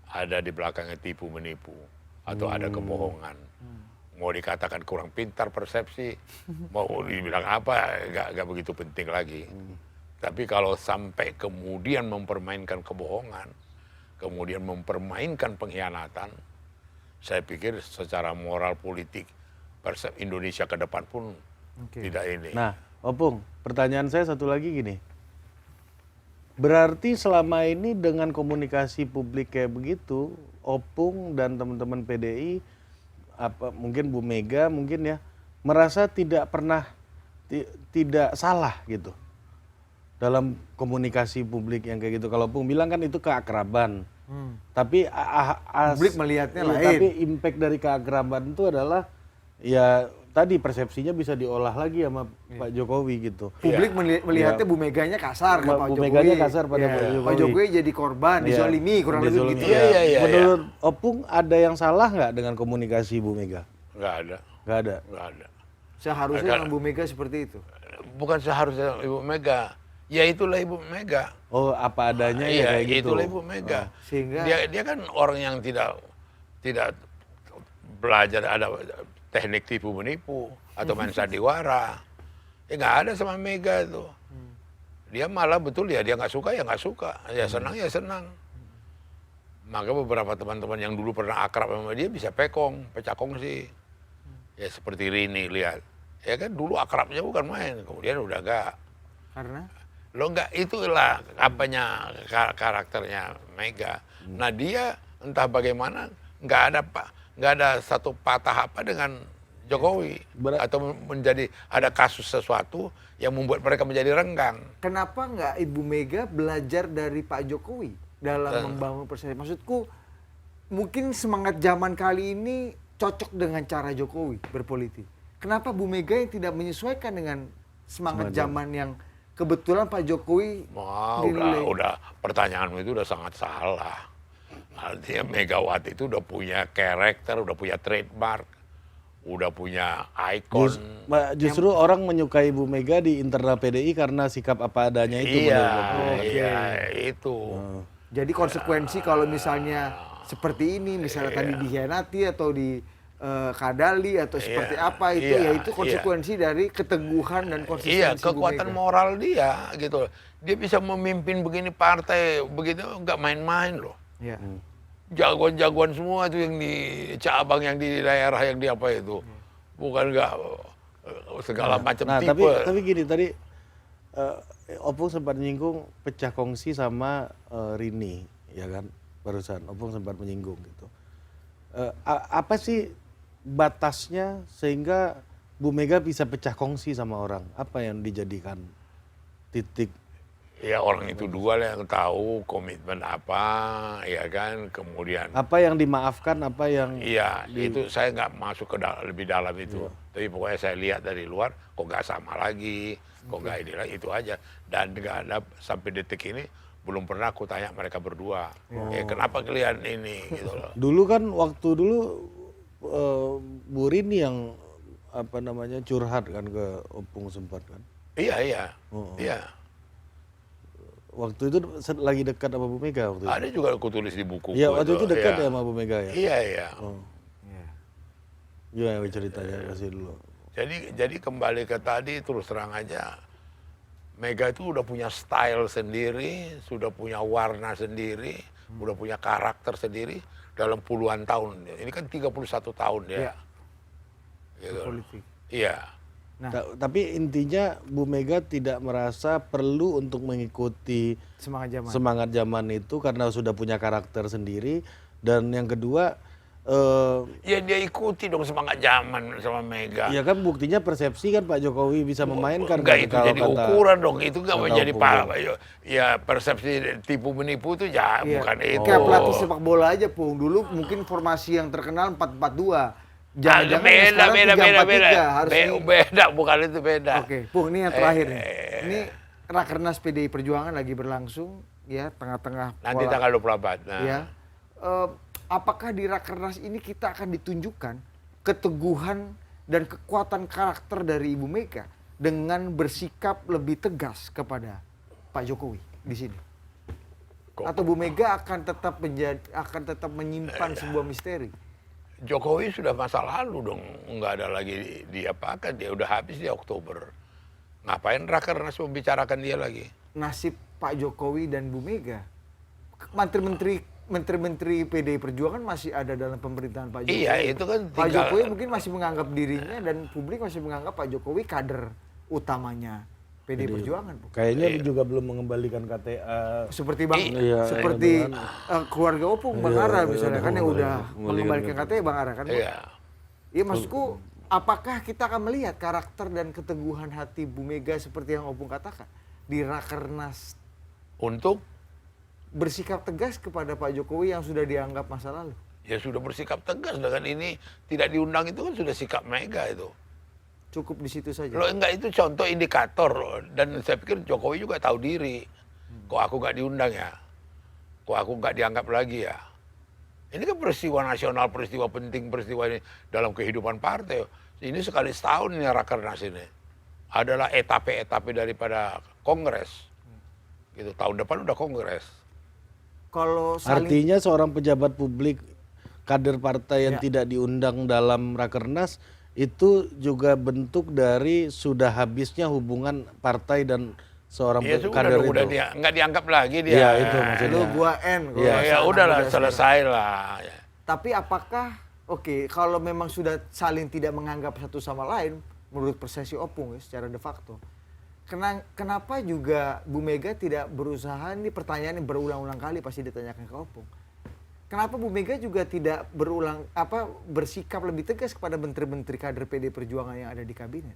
ada di belakangnya tipu menipu atau ada kebohongan. Mau dikatakan kurang pintar persepsi, mau dibilang apa, nggak begitu penting lagi. Tapi kalau sampai kemudian mempermainkan kebohongan, kemudian mempermainkan pengkhianatan, saya pikir secara moral politik Indonesia ke depan pun tidak ini. Nah, Opung, pertanyaan saya satu lagi gini. Berarti selama ini dengan komunikasi publik kayak begitu, Opung dan teman-teman PDI, mungkin Bu Mega mungkin ya, merasa tidak pernah tidak salah gitu dalam komunikasi publik yang kayak gitu. Kalau Opung bilang kan itu keakraban, tapi Publik melihatnya lain. Tapi impact dari keakraban itu adalah ya tadi persepsinya bisa diolah lagi sama Pak Jokowi gitu. Publik melihatnya Bu Meganya kasar ke Pak Bu Jokowi. Meganya kasar pada Iya. Pak Jokowi. Pak Jokowi jadi korban, Iya. dizolimi, kurang lebih Dizolimi. gitu. Iya, iya. Menurut Opung ada yang salah nggak dengan komunikasi Bu Mega? Nggak ada, Nggak ada. nggak ada. Seharusnya Agak- dengan Bu Mega seperti itu. Bukan seharusnya Ibu Mega, ya itulah Ibu Mega. Oh, apa adanya ya Iya, kayak gitu. itulah Ibu Mega. Sehingga- dia kan orang yang tidak belajar ada teknik tipu menipu atau main sandiwara. Ya nggak ada sama Mega itu. Dia malah betul ya dia nggak suka ya nggak suka, ya senang ya senang. Maka beberapa teman-teman yang dulu pernah akrab sama dia bisa pecah kongsi. Ya seperti Rini lihat. Ya kan dulu akrabnya bukan main, kemudian udah enggak. Karena Lo enggak, itulah apanya karakternya Mega. Nah dia entah bagaimana nggak ada satu patah apa dengan Jokowi atau menjadi ada kasus sesuatu yang membuat mereka menjadi renggang. kenapa nggak Ibu Mega belajar dari Pak Jokowi dalam membangun persepsi? Maksudku mungkin semangat zaman kali ini cocok dengan cara Jokowi berpolitik. Kenapa Bu Mega yang tidak menyesuaikan dengan semangat zaman yang kebetulan Pak Jokowi Wah, dinilai? udah pertanyaanmu itu udah sangat salah. Artinya Megawati itu udah punya karakter, udah punya trademark, udah punya ikon. Justru orang menyukai Bu Mega di internal PDI karena sikap apa adanya itu. Iya, menurut Opung. iya itu. Jadi konsekuensi kalau misalnya seperti ini, misalnya tadi dikhianati atau di kadali atau seperti apa itu, iya, ya itu konsekuensi dari keteguhan dan konsistensi Iya, Bu kekuatan Mega. moral dia gitu. Dia bisa memimpin begini partai begitu nggak main-main loh. Iya. Jagoan-jagoan semua itu yang di cabang, yang di daerah, yang di apa itu. Bukan nggak segala macam Nah, tipe. tapi gini tadi Opung sempat menyinggung pecah kongsi sama Rini, ya kan? Barusan Opung sempat menyinggung gitu. Apa sih batasnya sehingga Bu Mega bisa pecah kongsi sama orang? Apa yang dijadikan titik? Ya orang itu dua lah yang tahu komitmen apa, ya kan. Kemudian, Apa yang dimaafkan, apa yang iya itu saya nggak masuk ke lebih dalam itu. Tapi pokoknya saya lihat dari luar, kok nggak sama lagi, kok nggak ini lagi, itu aja. Dan nggak ada sampai detik ini belum pernah aku tanya mereka berdua, kenapa kalian ini gitu loh. Dulu kan waktu dulu Bu Rini yang apa namanya curhat kan ke Opung sempat kan. Iya. Waktu itu lagi dekat sama Bu Mega waktu itu. Ada juga aku tulis di buku. Iya, waktu itu dekat ya sama Bu Mega ya. Iya. Oh. Gimana ceritanya kasih dulu. Jadi kembali ke tadi, terus terang aja, Mega itu udah punya style sendiri, sudah punya warna sendiri, udah punya karakter sendiri dalam puluhan tahun. Ini kan 31 tahun dia. Iya. Gitu. Politik. Iya. Nah. Tapi intinya Bu Mega tidak merasa perlu untuk mengikuti Semangat zaman. semangat zaman itu karena sudah punya karakter sendiri. Dan yang kedua, Ya dia ikuti dong semangat zaman sama Mega. ya kan buktinya persepsi kan Pak Jokowi bisa memainkan. Enggak itu kalau jadi kata- ukuran dong, itu enggak kata menjadi hukum. ya persepsi tipu menipu itu ya Iya. bukan itu. Kayak pelatih sepak bola aja, Pung. Dulu mungkin formasi yang terkenal 4-4-2. Jangan-jangan yang beda, sekarang beda, 3-4-3. Harus beda, bukan itu beda. Oke, Pung, ini yang terakhir nih. Ini Rakernas PDI Perjuangan lagi berlangsung ya, tengah-tengah Nanti pola- tanggal 24. Nah. ya. Apakah di Rakernas ini kita akan ditunjukkan keteguhan dan kekuatan karakter dari Ibu Mega dengan bersikap lebih tegas kepada Pak Jokowi di sini? Atau Bu Mega akan tetap menyimpan sebuah misteri? Jokowi sudah masa lalu dong, nggak ada lagi diapakan, dia udah habis di Oktober. Ngapain Rakernas membicarakan dia lagi? Nasib Pak Jokowi dan Bu Mega, menteri-menteri PDI Perjuangan masih ada dalam pemerintahan Pak Jokowi. Iya, itu kan Pak tinggal- Jokowi mungkin masih menganggap dirinya dan publik masih menganggap Pak Jokowi kader utamanya PDI Perjuangan, Bu. Kayaknya juga belum mengembalikan KTA. Seperti Bang, Iya, seperti keluarga Opung, Bang Iya, Ara iya, misalnya kan yang udah mengembalikan KTP Bang Ara kan. Bu? Iya. Iya maksudku, apakah kita akan melihat karakter dan keteguhan hati Bu Mega seperti yang Opung katakan di Rakernas Untuk bersikap tegas kepada Pak Jokowi yang sudah dianggap masa lalu? ya sudah bersikap tegas dengan ini tidak diundang itu kan sudah sikap Mega itu. Cukup di situ saja. Loh enggak, itu contoh indikator loh. Dan saya pikir Jokowi juga tahu diri. Kok aku nggak diundang ya? Kok aku nggak dianggap lagi ya? Ini kan peristiwa nasional, peristiwa penting, peristiwa ini dalam kehidupan partai. Ini sekali setahun ini Rakernas ini. Adalah etape-etape daripada Kongres. Gitu, tahun depan udah Kongres. Kalau saling Artinya seorang pejabat publik kader partai yang tidak diundang dalam Rakernas itu juga bentuk dari sudah habisnya hubungan partai dan seorang Iya sudah kader dong, itu. udah nggak dianggap lagi dia. Iya, itu maksudnya. lu gua N. kalau Ya, bahasa anak udahlah muda sekarang. selesai lah. Tapi apakah kalau memang sudah saling tidak menganggap satu sama lain menurut persepsi Opung ya, secara de facto. Kenapa juga Bu Mega tidak berusaha, ini pertanyaan yang berulang-ulang kali pasti ditanyakan ke Opung. Kenapa Bu Mega juga tidak bersikap lebih tegas kepada menteri-menteri kader PD Perjuangan yang ada di kabinet?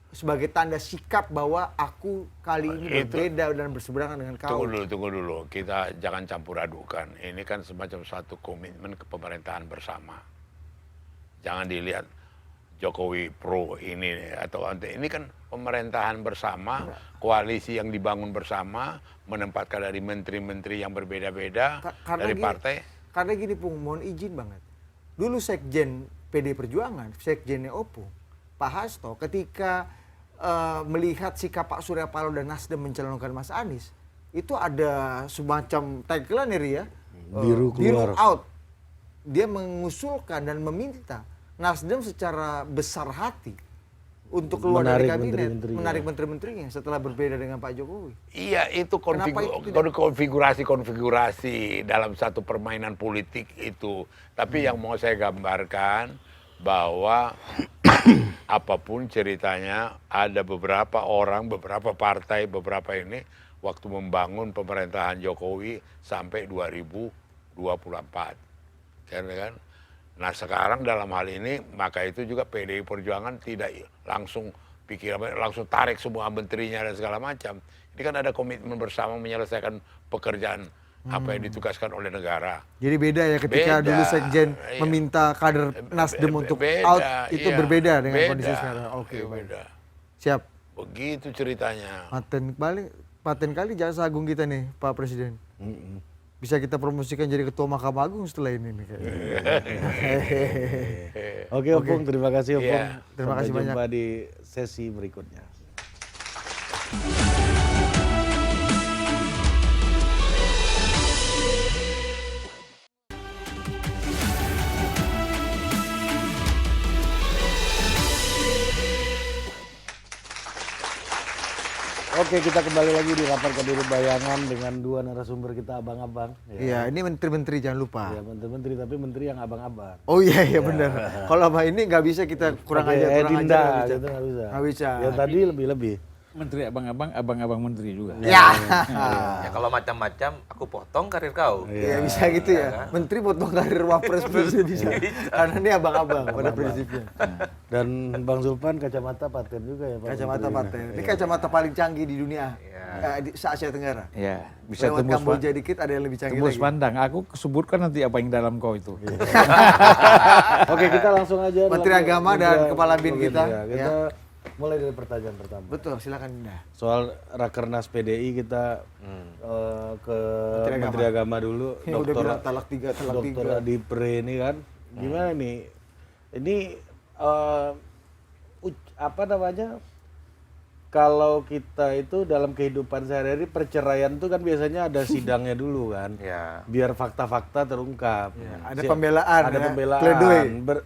Sebagai tanda sikap bahwa aku kali ini berbeda dan berseberangan dengan kau. Tunggu dulu. Kita jangan campur adukan. Ini kan semacam satu komitmen kepemerintahan bersama. Jangan dilihat Jokowi pro ini atau anti. Ini kan pemerintahan bersama, koalisi yang dibangun bersama, menempatkan dari menteri-menteri yang berbeda-beda dari partai. Karena gini Pung, mohon izin banget. Dulu Sekjen PD Perjuangan, Sekjennya Opung, Pak Hasto, ketika melihat sikap Pak Surya Paloh dan Nasdem mencalonkan Mas Anies, itu ada semacam tagline ya, Biru keluar. out. Dia mengusulkan dan meminta Nasdem secara besar hati untuk keluar dari Menarik kabinet, menteri-menterinya. menarik menteri-menterinya setelah berbeda dengan Pak Jokowi. Iya, itu Kenapa itu tidak- konfigurasi dalam satu permainan politik itu. Tapi yang mau saya gambarkan bahwa apapun ceritanya, ada beberapa orang, beberapa partai, beberapa ini waktu membangun pemerintahan Jokowi sampai 2024. Kan? Nah sekarang dalam hal ini, maka itu juga PDI Perjuangan tidak langsung langsung tarik semua menterinya dan segala macam. Ini kan ada komitmen bersama menyelesaikan pekerjaan apa yang ditugaskan oleh negara. Jadi beda ya ketika Beda. dulu Sekjen Iya. meminta kader Nasdem untuk Beda, out, itu iya. berbeda dengan Beda. kondisi sekarang. Oke, Iya, baik. beda. Siap. Begitu ceritanya. Paten kali Jaksa Agung kita nih, Pak Presiden. Bisa kita promosikan jadi Ketua Mahkamah Agung setelah ini nih kayaknya. Oke, Opung, terima kasih Opung. Iya. Terima kasih Sampai jumpa banyak. di sesi berikutnya. Oke, kita kembali lagi di Rapat Kabinет Bayangan dengan dua narasumber kita abang-abang. Iya, ini menteri-menteri jangan lupa. Ya, menteri-menteri, tapi menteri yang abang-abang. Oh iya benar. Kalau sama ini nggak bisa kita kurang Pakai ajar Dinda, nggak bisa. gitu nggak bisa. Nggak bisa. Yang tadi lebih-lebih. Menteri abang-abang, abang-abang menteri juga. Ya. Ya kalau macam-macam, aku potong karir kau. Ya bisa gitu ya. Menteri potong karir wapres bisa. Karena ini abang-abang pada prinsipnya. Dan Bang Zulpan kacamata paten juga ya Pak. Kacamata Menteri. paten. Ini kacamata paling canggih di dunia. Di se-Asia Tenggara. Ya, bisa Lewat tembus Kamboja dikit ada yang lebih canggih tembus lagi. pandang. Aku sebutkan nanti apa yang dalam kau itu. Oke, kita langsung aja. Menteri Agama dan Kepala BIN kita. Ya, kita mulai dari pertanyaan pertama. Betul, silakan Dinda. Soal Rakernas PDI kita ke Menteri Agama dulu. Ini udah bilang talak 3, talak 3. Dokter Adi Pre ini kan, gimana nih? Ini apa namanya? Kalau kita itu dalam kehidupan sehari-hari perceraian itu kan biasanya ada sidangnya dulu kan, Ya. biar fakta-fakta terungkap. Ada pembelaan, ada ya, pembelaan, pledoi.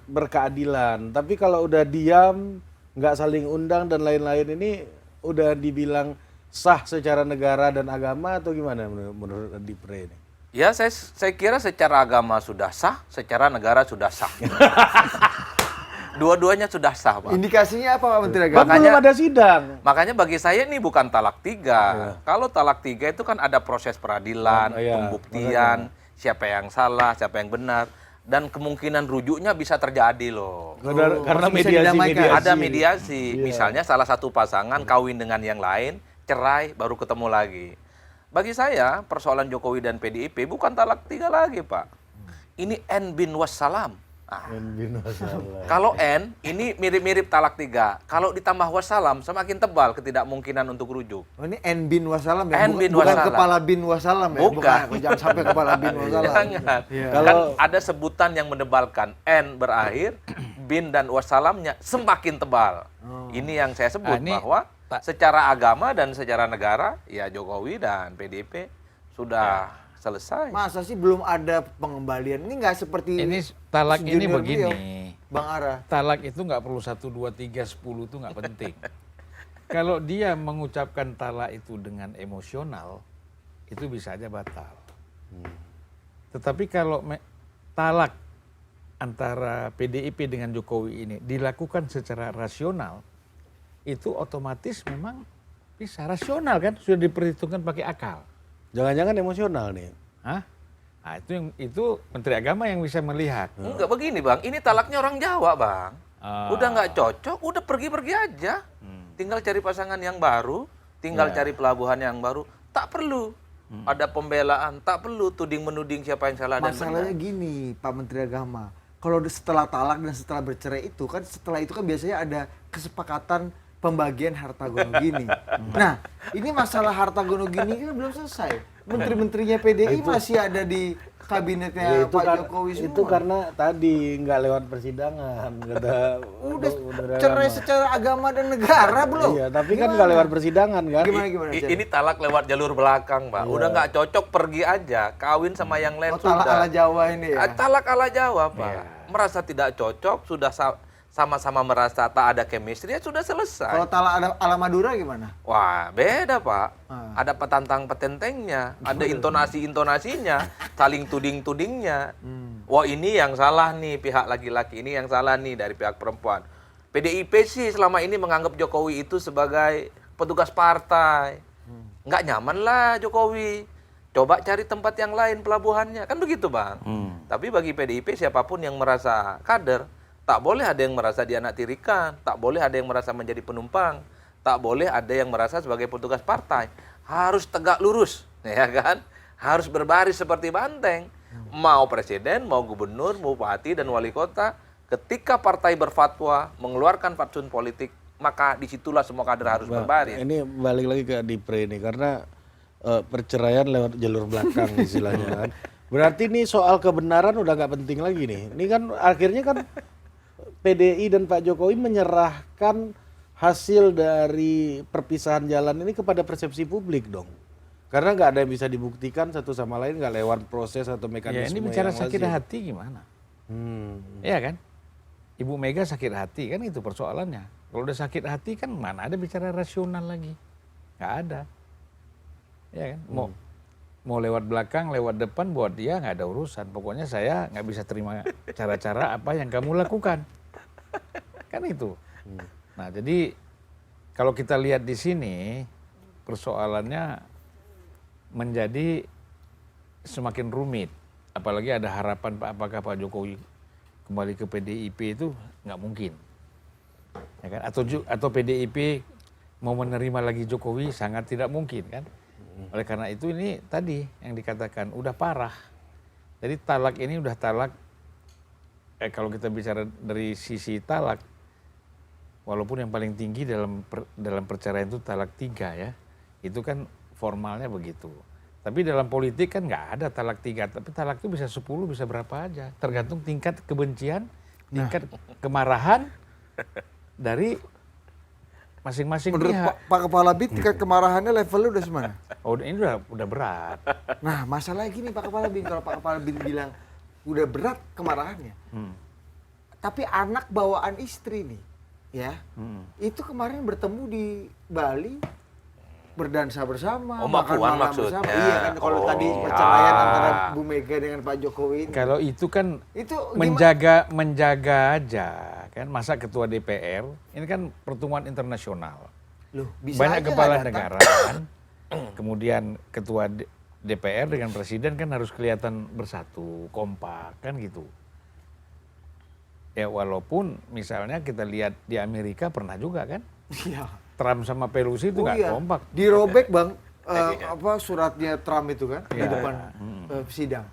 berkeadilan. Tapi kalau udah diam, nggak saling undang dan lain-lain ini udah dibilang sah secara negara dan agama atau gimana menurut Adi Pre ini? Ya, saya kira secara agama sudah sah, secara negara sudah sah. Dua-duanya sudah sah, Pak. Indikasinya apa Pak Menteri Kan Agama? belum ada sidang. Makanya bagi saya ini bukan talak 3. Kalau talak 3 itu kan ada proses peradilan, Iya, pembuktian, siapa yang salah, siapa yang benar, dan kemungkinan rujuknya bisa terjadi loh. Karena masih bisa didamaikan. Ada mediasi, misalnya salah satu pasangan kawin dengan yang lain, cerai, baru ketemu lagi. Bagi saya persoalan Jokowi dan PDIP bukan talak 3 lagi, Pak. Ini N bin wassalam. Kalau N ini mirip-mirip talak 3. Kalau ditambah wassalam semakin tebal ketidakmungkinan untuk rujuk. Oh, ini N bin wassalam ya? N bin bukan wassalam. kepala bin wassalam ya? Bukan. Jangan sampai kepala bin wassalam. Jangan. Kan ada sebutan yang menebalkan. N berakhir, bin dan wassalamnya semakin tebal. Ini yang saya sebut ini bahwa secara agama dan secara negara, ya Jokowi dan PDIP sudah selesai. Masa sih belum ada pengembalian? Ini nggak seperti Ini talak ini junior begini. beliau, Bang Ara. Talak itu nggak perlu 1, 2, 3, 10 itu nggak penting. Kalau dia mengucapkan talak itu dengan emosional, itu bisa aja batal. Tetapi kalau talak antara PDIP dengan Jokowi ini dilakukan secara rasional, itu otomatis memang bisa rasional kan, sudah diperhitungkan pakai akal. Jangan-jangan emosional nih. Hah? Nah, itu Menteri Agama yang bisa melihat. Enggak begini, Bang. Ini talaknya orang Jawa, Bang. Udah nggak cocok, udah pergi-pergi aja. Tinggal cari pasangan yang baru, tinggal cari pelabuhan yang baru. Tak perlu ada pembelaan, tak perlu tuding-menuding siapa yang salah dan benar. Masalahnya gini, Pak Menteri Agama. Kalau setelah talak dan setelah bercerai itu kan, setelah itu kan biasanya ada kesepakatan pembagian harta gono gini. Nah, ini masalah harta gono gini kan belum selesai. Menteri-menterinya PDI masih ada di kabinetnya Pak Jokowi semua. Itu karena tadi nggak lewat persidangan, kata udah Menteri cerai Agama. secara agama dan negara belum? Iya, tapi kan nggak lewat persidangan kan. Gimana? Ini talak lewat jalur belakang, Pak. Udah nggak cocok, pergi aja. Kawin sama yang lain Oh, talak sudah. ala Jawa ini ya? Talak ala Jawa, Pak. Merasa tidak cocok, sudah sama-sama merasa tak ada chemistry, ya sudah selesai. Kalau talak ala Madura gimana? Wah, beda, Pak. Ada petantang petentengnya, ada intonasi-intonasinya, saling tuding-tudingnya. Wah, ini yang salah nih pihak laki-laki, ini yang salah nih dari pihak perempuan. PDIP sih selama ini menganggap Jokowi itu sebagai petugas partai. Nggak nyaman lah Jokowi. Coba cari tempat yang lain pelabuhannya. Kan begitu, Bang. Tapi bagi PDIP siapapun yang merasa kader, tak boleh ada yang merasa dianaktirikan, tak boleh ada yang merasa menjadi penumpang, tak boleh ada yang merasa sebagai petugas partai. Harus tegak lurus, ya kan? Harus berbaris seperti banteng. Mau presiden, mau gubernur, mau bupati dan wali kota, ketika partai berfatwa mengeluarkan fatsun politik, maka disitulah semua kader harus berbaris. Ini balik lagi ke Dipre ini karena perceraian lewat jalur belakang istilahnya kan. Berarti ini soal kebenaran udah nggak penting lagi nih. Ini kan akhirnya kan PDI dan Pak Jokowi menyerahkan hasil dari perpisahan jalan ini kepada persepsi publik dong. Karena nggak ada yang bisa dibuktikan satu sama lain, nggak lewat proses atau Ya, mekanisme ini bicara yang sakit lazim. hati gimana? Iya kan? Ibu Mega sakit hati kan, itu persoalannya. Kalau udah sakit hati kan mana ada bicara rasional lagi? Nggak ada. Ya kan? Mau lewat belakang, lewat depan, buat dia nggak ada urusan. Pokoknya saya nggak bisa terima cara-cara apa yang kamu lakukan. Kan itu. Nah, jadi Kalau kita lihat di sini, persoalannya menjadi semakin rumit. Apalagi ada harapan apakah Pak Jokowi kembali ke PDIP itu nggak mungkin. Ya kan? Atau PDIP mau menerima lagi Jokowi sangat tidak mungkin kan. Oleh karena itu ini tadi yang dikatakan udah parah. Jadi talak ini udah talak, kalau kita bicara dari sisi talak, walaupun yang paling tinggi dalam perceraian itu talak 3 ya, itu kan formalnya begitu. Tapi dalam politik kan nggak ada talak 3, tapi talak itu bisa 10, bisa berapa aja. Tergantung tingkat kebencian, tingkat kemarahan dari masing-masing Menurut pihak. Pak Kepala Bin, tingkat kemarahannya levelnya udah semana? Oh ini udah berat. Nah masalahnya gini Pak Kepala Bin, kalau Pak Kepala Bin bilang udah berat kemarahannya, tapi anak bawaan istri nih, ya, itu kemarin bertemu di Bali, berdansa bersama, Oh, Mbak makan Puan malam maksudnya. bersama. Iya kan, kalau Oh, tadi iya. perceraian antara Bu Mega dengan Pak Jokowi ini. Kalau itu kan Itu menjaga aja kan, masa ketua DPR ini kan pertemuan internasional. Loh, bisa Banyak aja kepala nggak datang? negara kan. Kemudian ketua DPR dengan presiden kan harus kelihatan bersatu, kompak kan gitu. Ya walaupun misalnya kita lihat di Amerika pernah juga kan, Iya. Trump sama Pelosi itu Oh nggak iya. kompak. Dirobek Bang, apa suratnya Trump itu kan di Iya. depan sidang.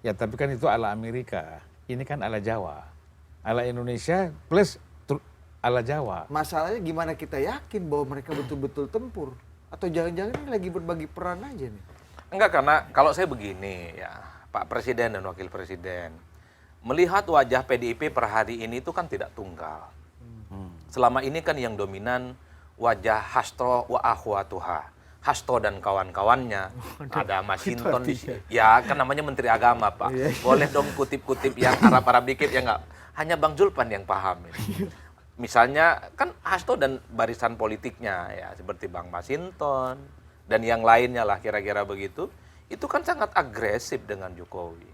Ya tapi kan itu ala Amerika, ini kan ala Jawa. Ala Indonesia plus ala Jawa. Masalahnya gimana kita yakin bahwa mereka betul-betul tempur? Atau jangan-jangan ini lagi berbagi peran aja nih? Enggak, karena kalau saya begini ya, Pak Presiden dan Wakil Presiden, melihat wajah PDIP per hari ini itu kan tidak tunggal. Selama ini kan yang dominan wajah Hasto wa akhwatuha. Hasto dan kawan-kawannya, ada Mas Hinton di sini. Ya, kan namanya Menteri Agama, Pak. Boleh dong kutip-kutip yang Arab-Arab dikit ya enggak? Hanya Bang Zulpan yang paham ini. Misalnya kan Hasto dan barisan politiknya ya seperti Bang Mas Hinton dan yang lainnya lah kira-kira begitu, itu kan sangat agresif dengan Jokowi.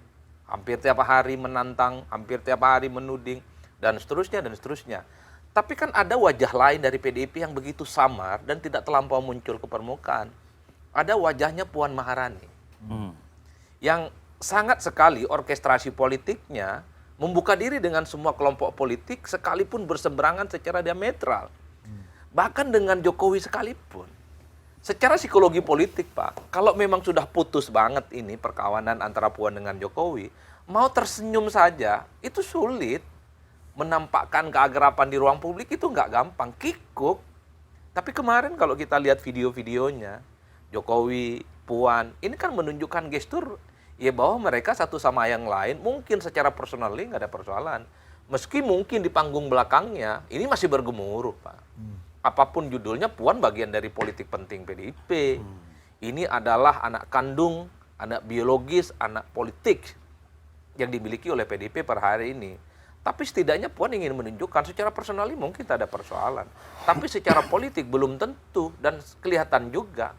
Hampir tiap hari menantang, hampir tiap hari menuding dan seterusnya dan seterusnya. Tapi kan ada wajah lain dari PDIP yang begitu samar dan tidak terlampau muncul ke permukaan. Ada wajahnya Puan Maharani. Yang sangat sekali orkestrasi politiknya membuka diri dengan semua kelompok politik sekalipun berseberangan secara diametral. Bahkan dengan Jokowi sekalipun. Secara psikologi politik, Pak, kalau memang sudah putus banget ini perkawanan antara Puan dengan Jokowi, mau tersenyum saja itu sulit. Menampakkan keagrapan di ruang publik itu nggak gampang, kikuk. Tapi kemarin kalau kita lihat video-videonya, Jokowi, Puan, ini kan menunjukkan gestur ya bahwa mereka satu sama yang lain mungkin secara personal nggak ada persoalan. Meski mungkin di panggung belakangnya ini masih bergemuruh, Pak. Apapun judulnya, Puan bagian dari politik penting PDIP. Ini adalah anak kandung, anak biologis, anak politik yang dimiliki oleh PDIP per hari ini. Tapi setidaknya Puan ingin menunjukkan secara personal mungkin tak ada persoalan. Tapi secara politik belum tentu dan kelihatan juga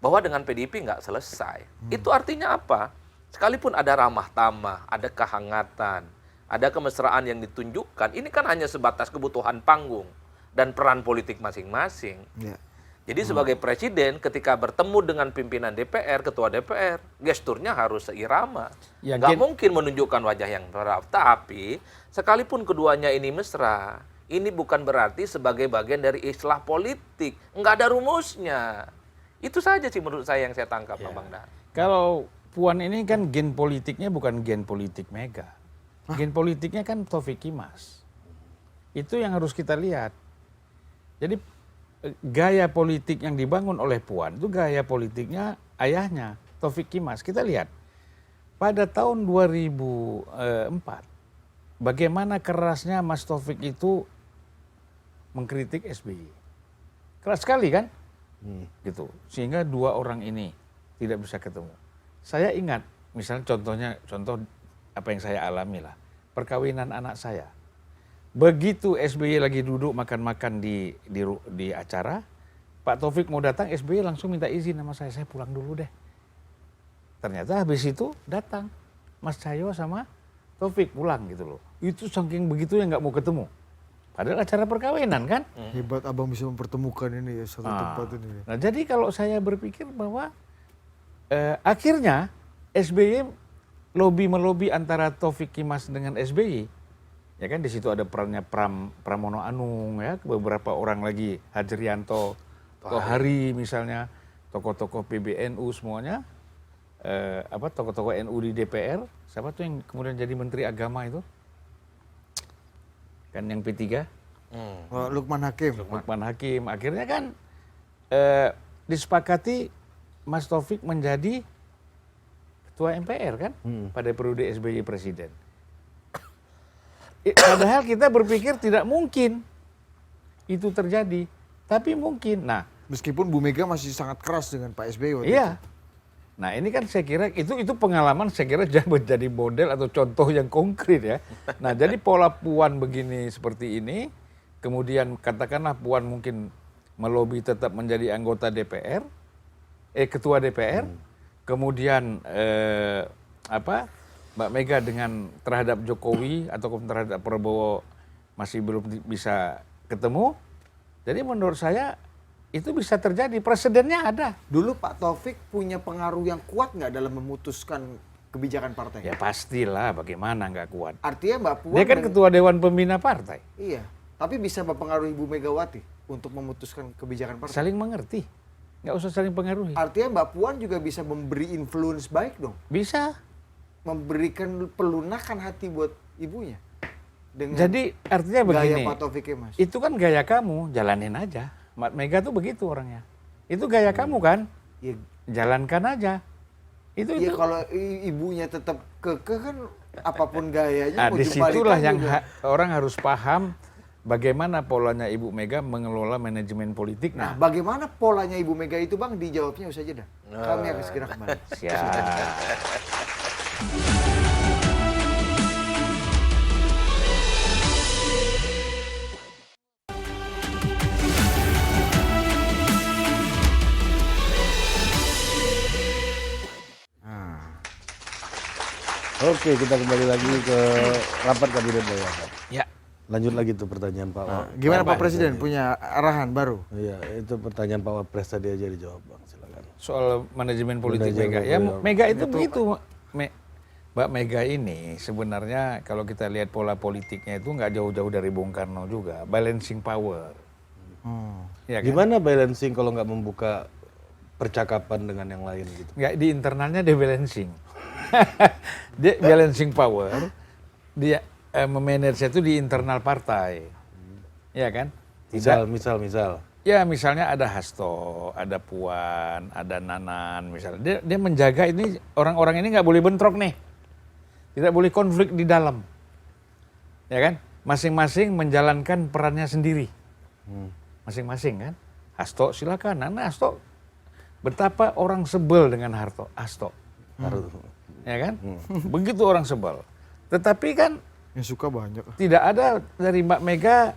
bahwa dengan PDIP nggak selesai. Itu artinya apa? Sekalipun ada ramah tamah, ada kehangatan, ada kemesraan yang ditunjukkan, ini kan hanya sebatas kebutuhan panggung dan peran politik masing-masing. Ya. Jadi sebagai presiden ketika bertemu dengan pimpinan DPR, ketua DPR, gesturnya harus seirama. Ya, Nggak mungkin menunjukkan wajah yang berat. Tapi sekalipun keduanya ini mesra, ini bukan berarti sebagai bagian dari islah politik. Nggak ada rumusnya. Itu saja sih menurut saya yang saya tangkap, Bang Dahlan. Kalau Puan ini kan gen politiknya bukan gen politik Mega. Gen politiknya kan Taufik Kimas. Itu yang harus kita lihat. Jadi gaya politik yang dibangun oleh Puan itu gaya politiknya ayahnya Taufik Kimas. Kita lihat pada tahun 2004 bagaimana kerasnya Mas Taufik itu mengkritik SBY. Keras sekali kan? Gitu. Sehingga dua orang ini tidak bisa ketemu. Saya ingat misalnya contoh apa yang saya alami lah, perkawinan anak saya. Begitu SBY lagi duduk makan-makan di acara, Pak Taufik mau datang, SBY langsung minta izin sama saya pulang dulu deh. Ternyata habis itu datang Mas Cahyo sama Taufik pulang gitu loh. Itu saking begitu yang nggak mau ketemu. Padahal acara perkawinan kan. Hebat abang bisa mempertemukan ini ya satu tempat ini. Nah jadi kalau saya berpikir bahwa akhirnya SBY melobi antara Taufik Kimas dengan SBY, ya kan di situ ada perannya Pramono Anung ya, beberapa orang lagi Hajrianto, Tohari misalnya, tokoh-tokoh PBNU semuanya, tokoh-tokoh NU di DPR, siapa tuh yang kemudian jadi Menteri Agama itu? Kan yang P3, Lukman Hakim. Lukman Hakim. Akhirnya kan disepakati Mas Taufik menjadi ketua MPR kan pada periode SBY presiden. Padahal kita berpikir tidak mungkin itu terjadi, tapi mungkin. Nah, Meskipun Bu Mega masih sangat keras dengan Pak SBY waktu iya. itu. Nah ini kan saya kira itu pengalaman saya kira jangan menjadi model atau contoh yang konkret ya. Nah jadi pola Puan begini seperti ini, kemudian katakanlah Puan mungkin melobi tetap menjadi anggota DPR, ketua DPR, kemudian Mbak Mega dengan terhadap Jokowi atau terhadap Prabowo masih belum bisa ketemu. Jadi menurut saya itu bisa terjadi, presidennya ada. Dulu Pak Taufik punya pengaruh yang kuat nggak dalam memutuskan kebijakan partai? Ya pastilah, bagaimana nggak kuat. Artinya Mbak Puan... Dia kan ketua Dewan Pembina Partai. Iya, tapi bisa mempengaruhi Ibu Megawati untuk memutuskan kebijakan partai? Saling mengerti, nggak usah saling pengaruhi. Artinya Mbak Puan juga bisa memberi influence baik dong? Bisa. Memberikan pelunakan hati buat ibunya? Dengan Jadi artinya begini, gaya Pak Taufik Kemas? itu kan gaya kamu, jalanin aja. Mbak Mega tuh begitu orangnya. Itu gaya kamu kan, Ya, jalankan aja. Itu ya kalau ibunya tetap kekeh kan apapun gayanya Nah, mau disitulah dibalikan yang juga. orang harus paham bagaimana polanya Ibu Mega mengelola manajemen politik. Nah, bagaimana polanya Ibu Mega itu Bang? Dijawabnya usai jeda. Kami akan segera kembali. siap. Oke, kita kembali lagi ke rapat kabinet bayangan. Ya. Lanjut lagi tuh pertanyaan Pak Wapres. Gimana Pak Presiden punya arahan baru? Iya, itu pertanyaan Pak Wapres tadi aja dijawab Bang, silakan. Soal manajemen politik Manajemen Mega. Ya politik. Mega itu begitu. Mbak Mega ini sebenarnya kalau kita lihat pola politiknya itu nggak jauh-jauh dari Bung Karno juga. Balancing power. Ya kan? Gimana balancing kalau nggak membuka percakapan dengan yang lain gitu? Nggak, di internalnya dia balancing. Dia balancing power. Dia memanage itu di internal partai. Ya kan? Misal. Ya misalnya ada Hasto, ada Puan, ada Nanan misalnya. Dia menjaga ini orang-orang ini nggak boleh bentrok nih. Tidak boleh konflik di dalam. Ya kan? Masing-masing menjalankan perannya sendiri. Masing-masing kan. Hasto silakan. Nana Hasto. Betapa orang sebel dengan Hasto. Ya kan? Begitu orang sebel. Tetapi kan Yang suka banyak. tidak ada dari Mbak Mega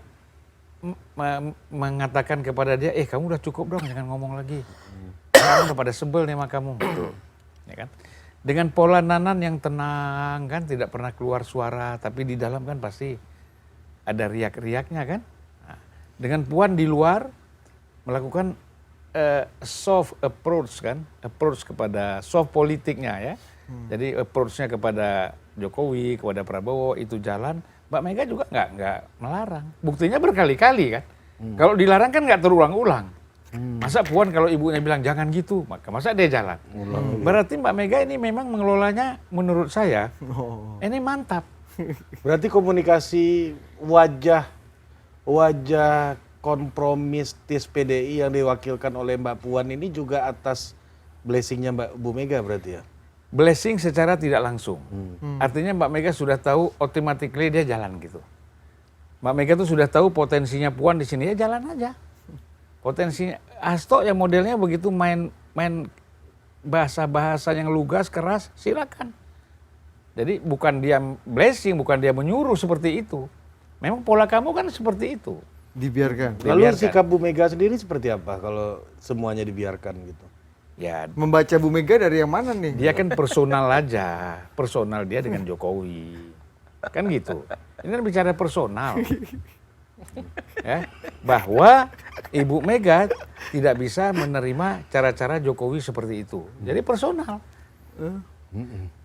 mengatakan kepada dia, kamu udah cukup dong, jangan ngomong lagi. Kamu udah pada sebel nih sama kamu. Ya kan? Dengan pola Nanan yang tenang kan, tidak pernah keluar suara, tapi di dalam kan pasti ada riak-riaknya kan. Nah, dengan Puan di luar melakukan soft approach kan, approach kepada soft politiknya ya. Jadi approach-nya kepada Jokowi, kepada Prabowo itu jalan. Mbak Mega juga nggak melarang. Buktinya berkali-kali kan. Kalau dilarang kan nggak terulang-ulang. Masa Puan kalau ibunya bilang jangan gitu, masa dia jalan. Berarti Mbak Mega ini memang mengelolanya menurut saya ini mantap. Berarti komunikasi wajah kompromistis PDI yang diwakilkan oleh Mbak Puan ini juga atas blessingnya Mbak Bu Mega berarti ya? Blessing secara tidak langsung. Artinya Mbak Mega sudah tahu automatically dia jalan gitu. Mbak Mega tuh sudah tahu potensinya Puan di sini, ya jalan aja. Potensinya Hasto yang modelnya begitu main bahasa-bahasa yang lugas, keras, silakan. Jadi bukan dia blessing, bukan dia menyuruh seperti itu. Memang pola kamu kan seperti itu. Dibiarkan. Lalu Dibiarkan. sikap Bu Mega sendiri seperti apa kalau semuanya dibiarkan gitu? Ya, Membaca Bu Mega dari yang mana nih? dia kan personal aja. Personal dia dengan Jokowi. Kan gitu. Ini kan bicara personal. ya, bahwa Ibu Mega tidak bisa menerima cara-cara Jokowi seperti itu. Jadi personal.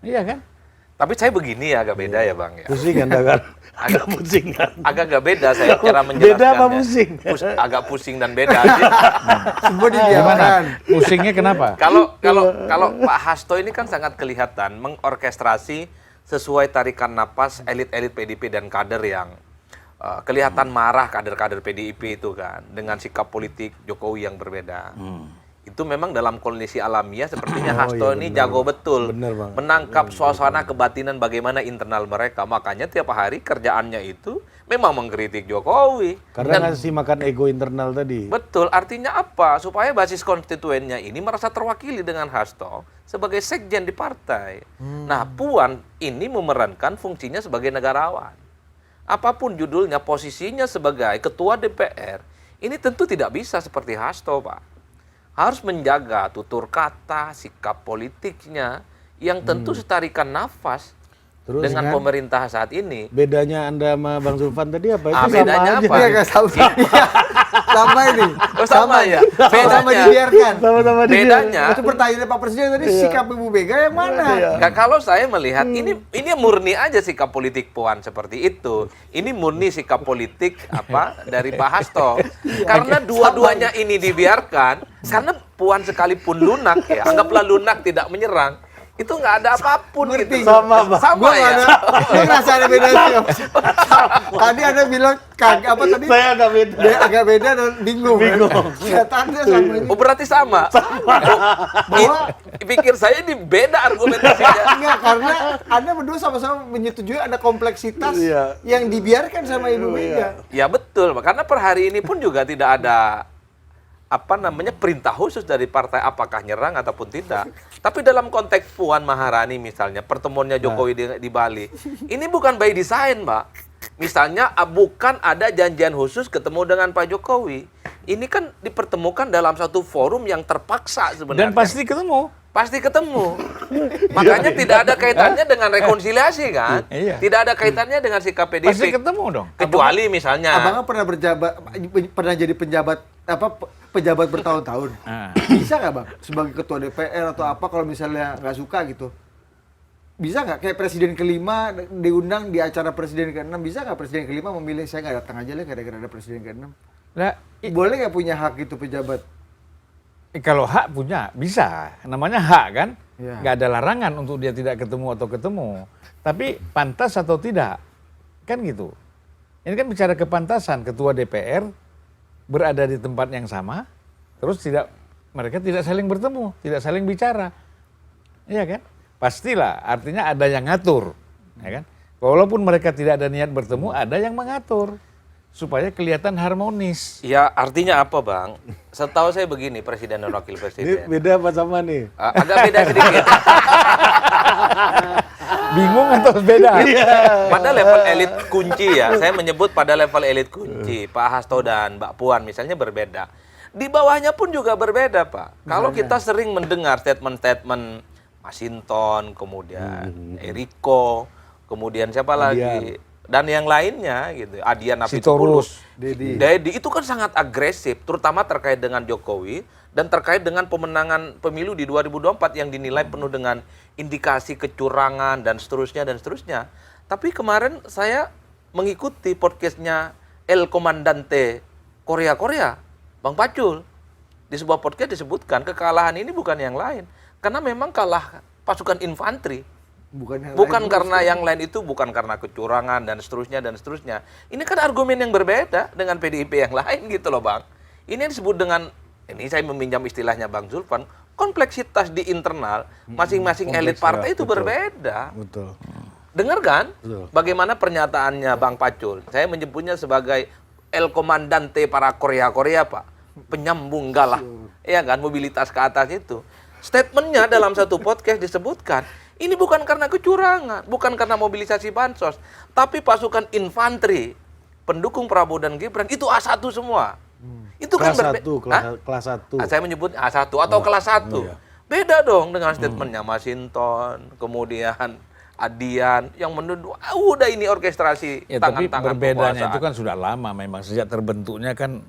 Iya kan? Tapi saya begini ya, agak beda ya Bang ya. Pusing Anda kan? Agak pusing kan? Agak beda saya cara menjelaskannya. Beda apa pusing? Agak pusing dan beda. Semua didiamkan. Pusingnya kenapa? Kalau Pak Hasto ini kan sangat kelihatan mengorkestrasi sesuai tarikan napas elit-elit PDIP dan kader yang kelihatan marah, kader-kader PDIP itu kan dengan sikap politik Jokowi yang berbeda. Itu memang dalam kondisi alamiah sepertinya Hasto ini jago betul Bener, Bang. menangkap suasana kebatinan bagaimana internal mereka. Makanya tiap hari kerjaannya itu memang mengkritik Jokowi. Karena ngasih makan ego internal tadi. Betul, artinya apa? Supaya basis konstituennya ini merasa terwakili dengan Hasto sebagai sekjen di partai. Nah, Puan ini memerankan fungsinya sebagai negarawan. Apapun judulnya, posisinya sebagai ketua DPR, ini tentu tidak bisa seperti Hasto, Pak. Harus menjaga tutur kata, sikap politiknya, yang tentu setarikan nafas Terus dengan kan, pemerintah saat ini. bedanya Anda sama Bang Zulfan tadi apa? Itu sama bedanya aja. apa? Iya nggak sama. Iya, sama ini. Oh, sama ya? Sama Bedanya- dibiarkan. Sama-sama dia. Bedanya, Itu pertanyaan Pak Presiden tadi sikap Ibu Mega yang mana? Kalau saya melihat ini murni aja sikap politik Puan seperti itu. Ini murni sikap politik dari Pak Hasto. Karena dua-duanya ini dibiarkan, karena Puan sekalipun lunak ya, anggaplah lunak tidak menyerang, itu nggak ada apapun gitu. Sama, Bang. Sama ya. Gue ngerasa ada beda sikap. Tadi Anda bilang apa tadi? Saya agak beda. Dia agak beda dan bingung. Kelihatannya sama ini. Oh berarti sama. Pikir saya ini beda argumentasinya. Enggak, karena Anda berdua sama-sama menyetujui ada kompleksitas Iya. yang dibiarkan sama Ibu Mega. Ya betul, karena per hari ini pun juga tidak ada perintah khusus dari partai apakah nyerang ataupun tidak. Tapi dalam konteks Puan Maharani misalnya, pertemuannya Jokowi di Bali, ini bukan by design, Mbak. Misalnya bukan ada janjian khusus ketemu dengan Pak Jokowi. Ini kan dipertemukan dalam satu forum yang terpaksa sebenarnya. Dan pasti ketemu. Pasti ketemu. Makanya tidak ada kaitannya dengan rekonsiliasi kan? Iya. Tidak ada kaitannya dengan sikap PDIP. Pasti ketemu dong. Kecuali misalnya Abangnya pernah jadi pejabat bertahun-tahun. Ah. Bisa nggak Bang sebagai ketua DPR atau apa kalau misalnya nggak suka gitu? Bisa nggak kayak presiden kelima diundang di acara presiden ke-6, bisa nggak presiden kelima memilih saya nggak datang aja lah gara-gara ada presiden ke-6? Nah, Boleh nggak punya hak itu pejabat? kalau hak punya, bisa. Namanya hak kan? Iya. Nggak ada larangan untuk dia tidak ketemu atau ketemu. Tapi pantas atau tidak? Kan gitu. Ini kan bicara kepantasan. Ketua DPR berada di tempat yang sama, terus mereka tidak saling bertemu, tidak saling bicara. Iya kan? Pastilah, artinya ada yang ngatur. Ya kan? Walaupun mereka tidak ada niat bertemu, ada yang mengatur. Supaya kelihatan harmonis. ya artinya apa Bang? Setahu saya begini Presiden dan Wakil Ini Presiden. beda apa sama nih? Agak beda sedikit. Bingung atau beda? Pada level elit kunci ya, saya menyebut pada level elit kunci, Pak Hasto dan Mbak Puan misalnya berbeda. Di bawahnya pun juga berbeda Pak. Kalau kita sering mendengar statement-statement Masinton, kemudian Eriko, kemudian siapa lagi? Dan yang lainnya gitu, Adian Apitupulus, Dedi itu kan sangat agresif, terutama terkait dengan Jokowi dan terkait dengan pemenangan pemilu di 2024 yang dinilai penuh dengan indikasi kecurangan dan seterusnya dan seterusnya. Tapi kemarin saya mengikuti podcastnya El Comandante Korea, Bang Pacul. Di sebuah podcast disebutkan kekalahan ini bukan yang lain, karena memang kalah pasukan infanteri. Bukan karena yang lain itu, bukan karena kecurangan dan seterusnya dan seterusnya. Ini kan argumen yang berbeda dengan PDIP yang lain gitu loh Bang. Ini yang disebut dengan, ini saya meminjam istilahnya Bang Zulfan, kompleksitas di internal masing-masing elit partai itu berbeda. Betul. Dengar kan? Betul. Bagaimana pernyataannya Bang Pacul? Saya menyebutnya sebagai El Comandante para Korea Pak. Penyambung galah. Iya kan, mobilitas ke atas itu. Statementnya dalam satu podcast disebutkan, ini bukan karena kecurangan, bukan karena mobilisasi bansos, tapi pasukan infanteri pendukung Prabowo dan Gibran itu A1 semua. Itu Kelas kan 1, kelas 1. Saya menyebut A1 atau kelas 1. iya. Beda dong dengan statementnya Masinton, kemudian Adian yang menuduh, udah ini orkestrasi Ya, tapi tangan-tangan berbedanya kekuasaan. itu kan sudah lama memang sejak terbentuknya kan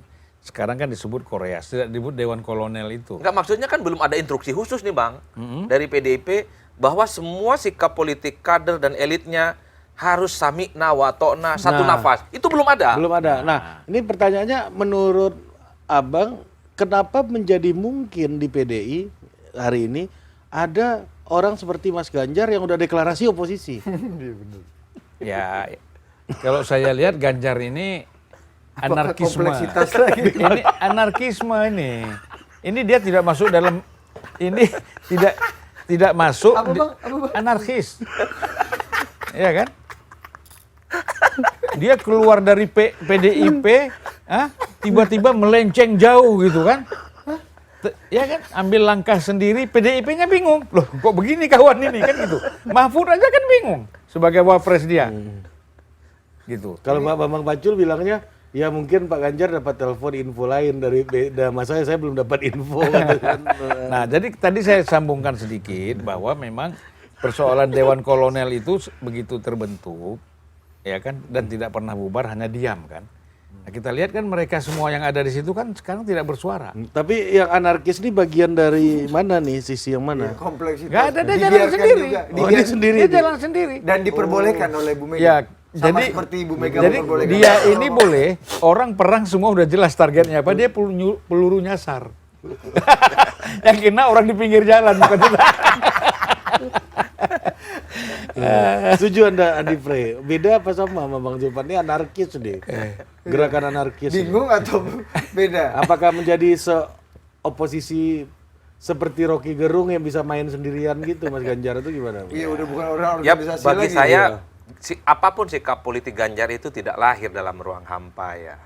sekarang kan disebut Korea, tidak disebut Dewan Kolonel itu. Enggak, maksudnya kan belum ada instruksi khusus nih Bang dari PDIP bahwa semua sikap politik kader dan elitnya harus sami'na wa ta'na satu Nah. nafas. Itu belum ada. Belum ada. Nah, ini pertanyaannya menurut Abang, kenapa menjadi mungkin di PDI hari ini ada orang seperti Mas Ganjar yang udah deklarasi oposisi? Ya, kalau saya lihat Ganjar ini anarkisme. kompleksitas lagi? Ini anarkisme ini. Ini dia tidak masuk dalam ini tidak masuk Apa, Bang? Apa, Bang? anarkis. Ya kan? Dia keluar dari PDIP, tiba-tiba melenceng jauh gitu kan? Ya kan, ambil langkah sendiri, PDIP-nya bingung. Loh, kok begini kawan ini kan gitu. Mahfud aja kan bingung sebagai wapres dia. Gitu. Kalau Pak Bambang Pacul bilangnya, ya mungkin Pak Ganjar dapat telepon info lain dari beda. Mas saya belum dapat info. Nah, jadi tadi saya sambungkan sedikit bahwa memang persoalan Dewan Kolonel itu begitu terbentuk, ya kan, dan tidak pernah bubar, hanya diam kan. Nah, kita lihat kan mereka semua yang ada di situ kan sekarang tidak bersuara. Tapi yang anarkis ini bagian dari mana nih? Sisi yang mana? Kompleksitas. Gak ada, dia jalan Dibiarkan sendiri. juga. Oh, dia sendiri. Dia jalan sendiri. Dan diperbolehkan oleh Bu Mega. Ya, Sama jadi seperti Ibu Mega jadi memperbolehkan. dia ini boleh, orang perang semua udah jelas targetnya apa, dia peluru nyasar. Yang kena orang di pinggir jalan bukan kita. Setuju Anda, Andi Frey? Beda apa sama Bang Zulfan? Ini anarkis nih. Gerakan anarkis. Bingung atau beda? Apakah menjadi oposisi seperti Rocky Gerung yang bisa main sendirian gitu, Mas Ganjar itu gimana? Iya, udah bukan orang Ya, organisasi bagi lagi. saya Iya. apapun sikap politik Ganjar itu tidak lahir dalam ruang hampa ya.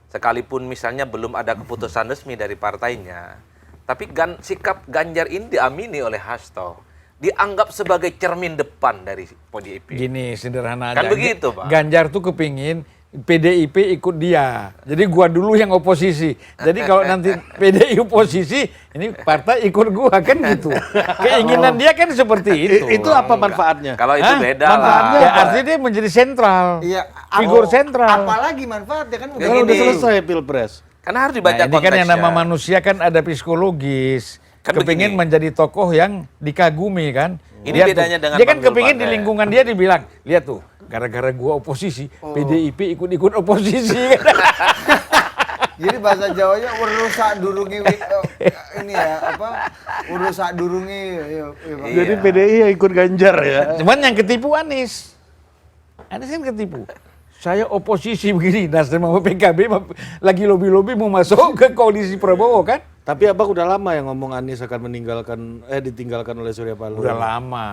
Sekalipun misalnya belum ada keputusan resmi dari partainya, tapi sikap Ganjar ini diamini oleh Hasto, dianggap sebagai cermin depan dari PDIP. Gini sederhana Kan aja. begitu, Pak. Ganjar tuh kepingin PDIP ikut dia. Jadi gua dulu yang oposisi. Jadi kalau nanti PDI oposisi, ini partai ikut gua kan gitu. Keinginan dia kan seperti itu. Itu apa manfaatnya? Kalau itu Hah? beda Manfaatnya lah. Ya artinya dia menjadi sentral. Iya, Figur sentral. Apalagi manfaatnya kan Ya, Kalau udah gini. selesai Pilpres. Karena harus Nah, dibaca ini kan konteksnya. yang nama manusia kan ada psikologis. Kan Kepingin begini. menjadi tokoh yang dikagumi kan. Ini Dia bedanya dengan dia kan Bang kepingin Zulfan, di ya. lingkungan dia dibilang, lihat tuh, gara-gara gua oposisi, PDIP ikut-ikut oposisi. Jadi bahasa Jawanya urusak durungi ini ya apa? Urusak durungi Bang. Jadi PDI yang ikut Ganjar ya. Cuman yang ketipu Anies. Anies kan ketipu. Saya oposisi begini, Nasdem sama PKB lagi lobi-lobi mau masuk ke koalisi Prabowo kan? Tapi Abang udah lama yang ngomong Anies akan ditinggalkan oleh Surya Paloh. Udah lama.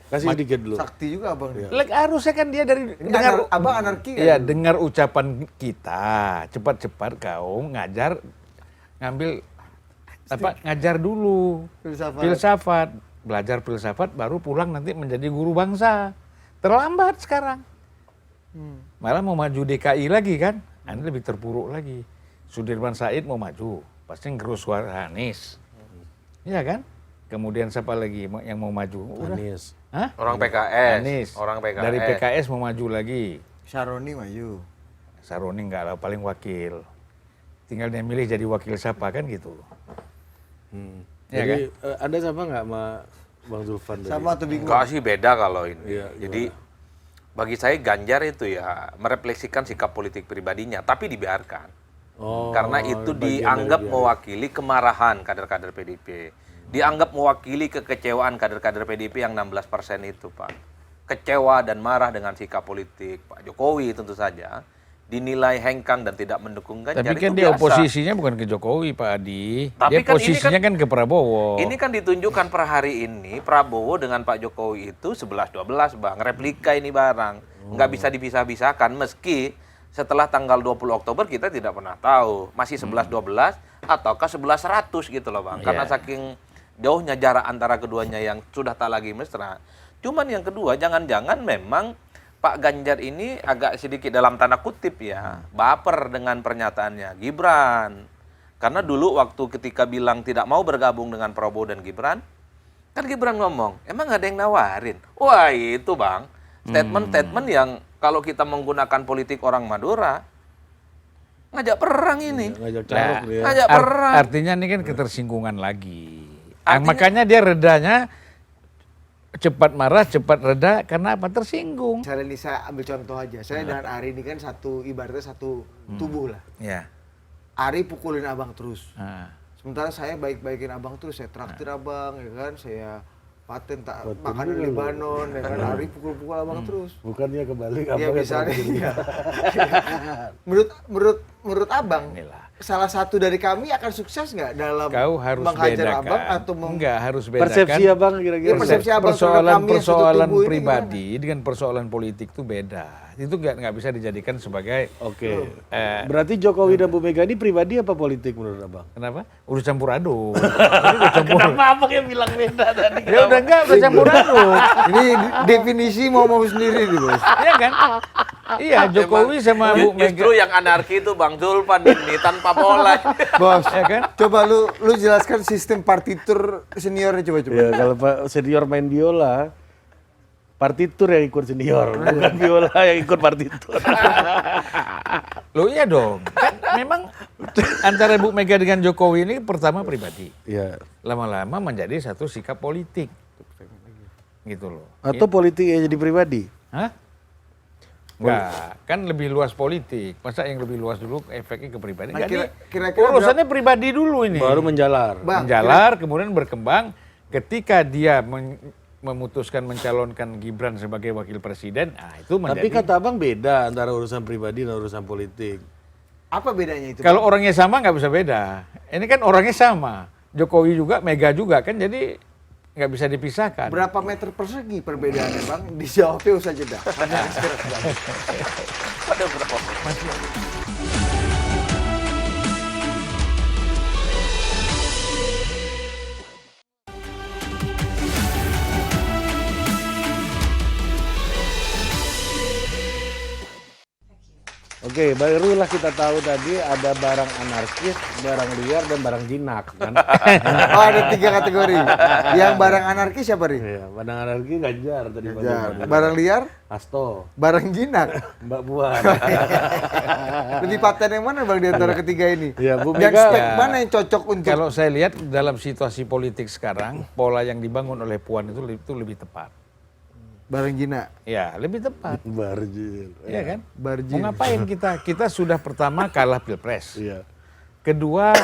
Kasih sedikit dulu. Sakti juga Abang. Harusnya kan dia dari Ini dengar Abang anarki kan? Iya, dengar ucapan kita, cepat-cepat kau ngambil ngajar dulu filsafat, belajar filsafat baru pulang nanti menjadi guru bangsa. Terlambat sekarang. Malah mau maju DKI lagi kan? Ini lebih terpuruk lagi. Sudirman Said mau maju, pasti ngerus suara Anies. Iya kan? Kemudian siapa lagi yang mau maju? Udah. Anies. Hah? Orang PKS. Anies. Orang PKS. Dari PKS mau maju lagi. Syaroni maju. Saroni enggak lah, paling wakil. Tinggal dia milih jadi wakil siapa kan gitu. Ya Jadi Anda sama nggak sama Bang Zulfan tadi? Sama atau bingung? Enggak sih, beda kalau ini. Iya, Jadi bagi saya Ganjar itu ya merefleksikan sikap politik pribadinya, tapi dibiarkan. Oh, Karena itu bagian dianggap dari mewakili kemarahan kader-kader PDIP. Dianggap mewakili kekecewaan kader-kader PDIP yang 16% itu, Pak. Kecewa dan marah dengan sikap politik Pak Jokowi tentu saja. Dinilai hengkang dan tidak mendukung Ganjar. Tapi kan itu dia biasa. oposisinya bukan ke Jokowi, Pak Adi. Tapi Dia kan ini posisinya kan ke Prabowo. Ini kan ditunjukkan per hari ini Prabowo dengan Pak Jokowi itu 11-12 Bang. Replika ini barang. Nggak bisa dipisah-pisahkan meski setelah tanggal 20 Oktober kita tidak pernah tahu. Masih 11-12 ataukah 11-100 gitu loh Bang. Karena Iya. saking jauhnya jarak antara keduanya yang sudah tak lagi mesra. Cuman yang kedua jangan-jangan memang Pak Ganjar ini agak sedikit dalam tanda kutip ya, baper dengan pernyataannya Gibran. Karena dulu waktu ketika bilang tidak mau bergabung dengan Prabowo dan Gibran, Kan Gibran ngomong, emang nggak ada yang nawarin? Wah itu Bang, statement-statement yang kalau kita menggunakan politik orang Madura, ngajak perang ini. Ngajak carok Nah, dia. Ngajak perang. Artinya ini kan ketersinggungan lagi. Artinya- Makanya dia redanya cepat marah, cepat reda karena apa? Tersinggung. Misalnya ini saya ambil contoh aja. Saya dengan Ari ini kan ibaratnya satu tubuh lah. Ya. Ari pukulin abang terus. Nah. Sementara saya baik-baikin abang terus. Saya traktir abang, ya kan. Saya paten tak makan di Lebanon, ya kan. Ari pukul-pukul abang terus. Bukannya kebalik Ya abang misalnya. yang Iya. menurut abang, Inilah. salah satu dari kami akan sukses nggak dalam Kau harus menghajar bedakan. abang atau Enggak, harus bedakan. persepsi abang kira-kira. Ya, persepsi abang terhadap kami yang satu persoalan tubuh ini pribadi dengan persoalan politik itu beda. Itu nggak bisa dijadikan sebagai Oke. eh, Berarti Jokowi dan Bu Mega ini pribadi apa politik menurut abang? kenapa? Udah campur aduk. Ini udah campur. Kenapa abang yang bilang beda tadi? Ya udah enggak, udah campur aduk. Ini definisi mau sendiri nih bos. Iya kan? Iya, Jokowi sama Bu Mega. Justru yang anarki itu Bang Zulfan ini tanpa pola. Bos, Ya kan? coba lu jelaskan sistem partitur seniornya coba. Ya kalau Pak senior main biola, partitur yang ikut senior, bukan biola yang ikut partitur. Loh iya dong. Kan memang antara Bu Mega dengan Jokowi ini pertama pribadi. Iya. Lama-lama menjadi satu sikap politik. Gitu loh. Atau politik yang jadi pribadi? Hah? Enggak, kan lebih luas politik. Masa yang lebih luas dulu efeknya ke pribadi? Nah, Enggak, kira-kira urusannya pribadi dulu ini. Baru menjalar. Bang, Menjalar, kemudian berkembang. Ketika dia memutuskan mencalonkan Gibran sebagai wakil presiden, nah itu menjadi... Tapi kata abang beda antara urusan pribadi dan urusan politik. apa bedanya itu? Kalau orangnya sama nggak bisa beda. Ini kan orangnya sama. Jokowi juga, Mega juga kan, jadi nggak bisa dipisahkan. Berapa meter persegi perbedaannya bang? Dijawabnya usah jeda. Kami akan segera kembali. Ada berapa? Oke, barulah kita tahu tadi ada barang anarkis, barang liar, dan barang jinak. Kan? Oh ada 3 kategori. Yang barang anarkis siapa nih? Iya, barang anarkis Ganjar tadi. Ya, barang liar, Hasto, barang jinak. Mbak Puan. Lebih paten yang mana bang di antara ketiga ini? Iya, Bu Dan Mega. spek mana yang cocok untuk? Kalau saya lihat dalam situasi politik sekarang, pola yang dibangun oleh Puan itu lebih tepat. Barang jinak. Ya, lebih tepat. Barjil. Iya kan? Barjil. Mau ngapain kita? Kita sudah pertama kalah Pilpres. Iya. Kedua,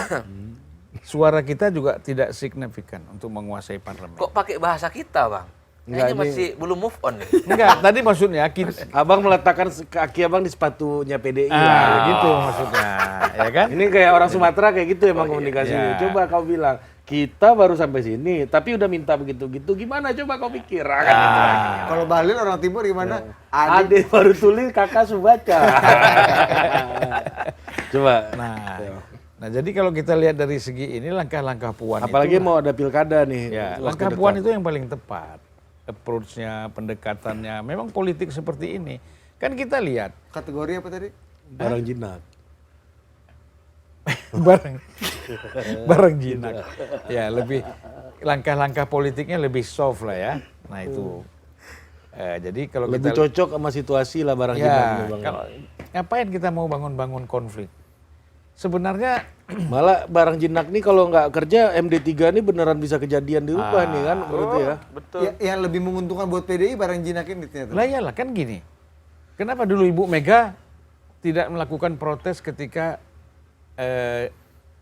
suara kita juga tidak signifikan untuk menguasai parlemen. Kok pakai bahasa kita Bang? Enggak, Kayaknya ini- masih belum move on nih. Enggak, tadi maksudnya kita... Abang meletakkan kaki abang di sepatunya PDI. Ah, gitu maksudnya. Ya kan? Ini kayak orang Sumatera kayak gitu emang komunikasi. Iya. Coba kau bilang, kita baru sampai sini, tapi udah minta begitu-gitu. Gimana coba kau pikir? Kan gitu lagi. Kalau Bahlil orang timur gimana? Adik baru tulis, kakak subaca. Coba. Nah, jadi kalau kita lihat dari segi ini langkah-langkah Puan Apalagi itu, mau ada pilkada nih. ya, waktu langkah dekat. Puan itu yang paling tepat. Approach-nya, pendekatannya, memang politik seperti ini. Kan kita lihat Kategori apa tadi? Barang jinak. bareng jinak. Ya, lebih langkah-langkah politiknya lebih soft lah ya. Nah, itu. Jadi kalau Lebih kita cocok sama situasi lah barang jinak. ya, nih, Bang. kalau ngapain kita mau bangun-bangun konflik? Sebenarnya Malah barang jinak nih kalau nggak kerja MD3 nih beneran bisa kejadian di rumah nih kan berarti ya. Betul. Ya, yang lebih menguntungkan buat PDI barang jinak ini ternyata. lah iyalah kan gini. Kenapa dulu Ibu Mega tidak melakukan protes ketika